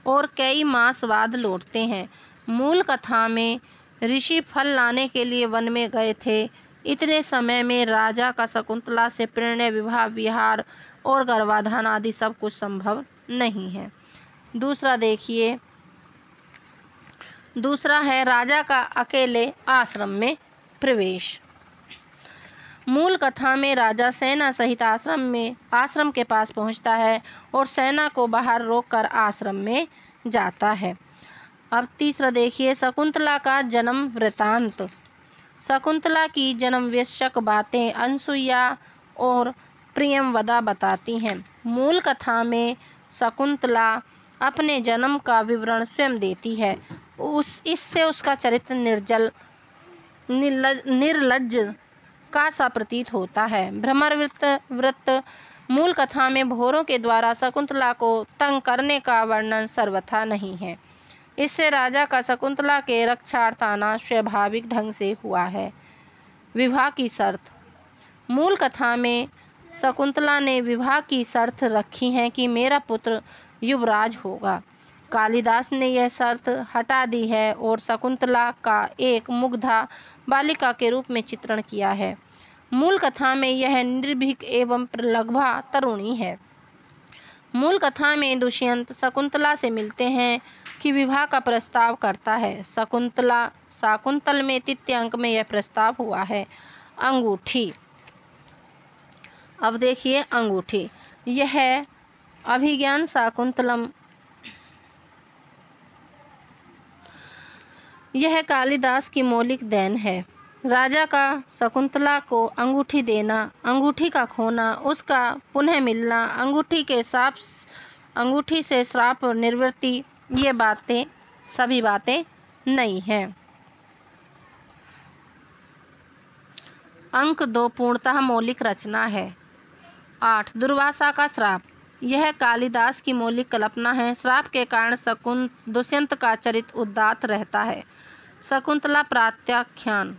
और कई मास बाद लौटते हैं। मूल कथा में ऋषि फल लाने के लिए वन में गए थे। इतने समय में राजा का शकुंतला से प्रणय, विवाह, विहार और गर्भाधान आदि सब कुछ संभव नहीं है। दूसरा देखिए, दूसरा है राजा का अकेले आश्रम में प्रवेश। मूल कथा में राजा सेना सहित आश्रम के पास पहुंचता है और सेना को बाहर रोककर आश्रम में जाता है। अब तीसरा देखिए, शकुंतला का जन्म वृतांत। शकुंतला की जन्मविषयक बातें अनसुया और प्रियमवदा बताती हैं। मूल कथा में शकुंतला अपने जन्म का विवरण स्वयं देती है। इससे उसका चरित्र निर्लज्ज का सा प्रतीत होता है। भ्रमर वृत्त मूल कथा में भोरों के द्वारा शकुंतला को तंग करने का वर्णन सर्वथा नहीं है। इससे राजा का शकुंतला के रक्षार्थ आना स्वाभाविक ढंग से हुआ है। विवाह की शर्त। मूल कथा में शकुंतला ने विवाह की शर्त रखी है कि मेरा पुत्र युवराज होगा। कालिदास ने यह शर्त हटा दी है और शकुंतला का एक मुग्धा बालिका के रूप में चित्रण किया है। मूल कथा में यह निर्भीक एवं प्रगल्भा तरुणी है। मूल कथा में दुष्यंत शकुंतला से मिलते हैं कि विवाह का प्रस्ताव करता है। शाकुंतल में तृतीय अंक में यह प्रस्ताव हुआ है। अंगूठी, अब देखिए अंगूठी, यह अभिज्ञान शाकुंतलम, यह कालिदास की मौलिक देन है। राजा का शकुंतला को अंगूठी देना, अंगूठी का खोना, उसका पुनः मिलना, अंगूठी से श्राप निवृत्ति, ये बातें सभी बातें नहीं हैं। अंक 2 पूर्णतः मौलिक रचना है। 8 दुर्वासा का श्राप, यह कालिदास की मौलिक कल्पना है। श्राप के कारण दुष्यंत का चरित्र उदात्त रहता है। शकुंतला प्रत्याख्यान,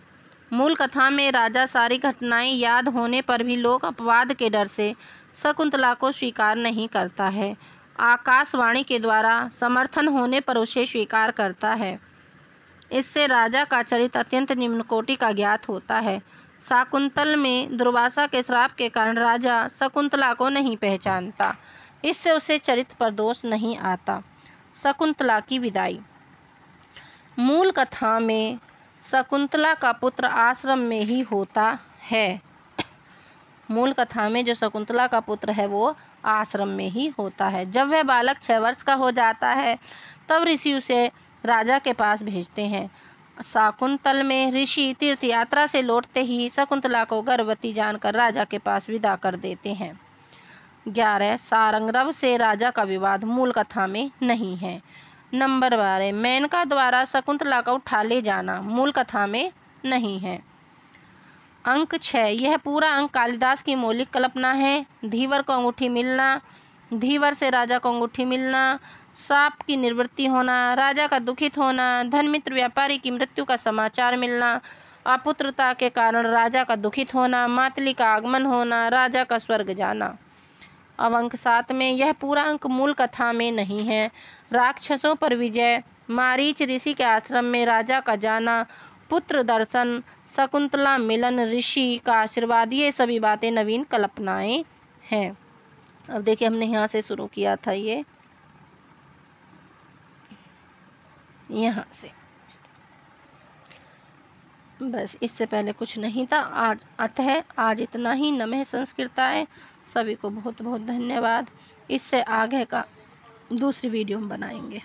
मूल कथा में राजा सारी घटनाएं याद होने पर भी लोक अपवाद के डर से शकुंतला को स्वीकार नहीं करता है। आकाशवाणी के द्वारा समर्थन होने पर उसे स्वीकार करता है। इससे राजा का चरित्र अत्यंत निम्न कोटि का ज्ञात होता है। शाकुंतल में दुर्वासा के श्राप के कारण राजा शकुंतला को नहीं पहचानता, इससे उसे चरित्र पर दोष नहीं आता। शकुंतला की विदाई, मूल कथा में शकुंतला का पुत्र आश्रम में ही होता है। मूल कथा में जो शकुंतला का पुत्र है वो आश्रम में ही होता है। जब वह बालक 6 वर्ष का हो जाता है तब ऋषि उसे राजा के पास भेजते हैं। शाकुंतल में ऋषि तीर्थ यात्रा से लौटते ही शकुंतला को गर्भवती जानकर राजा के पास विदा कर देते हैं। 11 सारंगरव से राजा का विवाद मूल कथा में नहीं है। नंबर 12 मेनका द्वारा शकुंतला का उठा ले जाना मूल कथा में नहीं है। अंक 6 यह पूरा अंक कालिदास की मौलिक कल्पना है। धीवर को अंगूठी मिलना, धीवर से राजा को अंगूठी मिलना, शाप की निवृत्ति होना, राजा का दुखित होना, धनमित्र व्यापारी की मृत्यु का समाचार मिलना, अपुत्रता के कारण राजा का दुखित होना, मातली का आगमन होना, राजा का स्वर्ग जाना। अब अंक 7 में यह पूरा अंक मूल कथा में नहीं है। राक्षसों पर विजय, मारीच ऋषि के आश्रम में राजा का जाना, पुत्र दर्शन, शकुंतला मिलन, ऋषि का आशीर्वाद, ये सभी बातें नवीन कल्पनाएं हैं। अब देखिए हमने यहाँ से शुरू किया था, ये यहाँ से, बस इससे पहले कुछ नहीं था। आज इतना ही। नमः संस्कृताय। सभी को बहुत बहुत धन्यवाद। इससे आगे का दूसरी वीडियो हम बनाएंगे।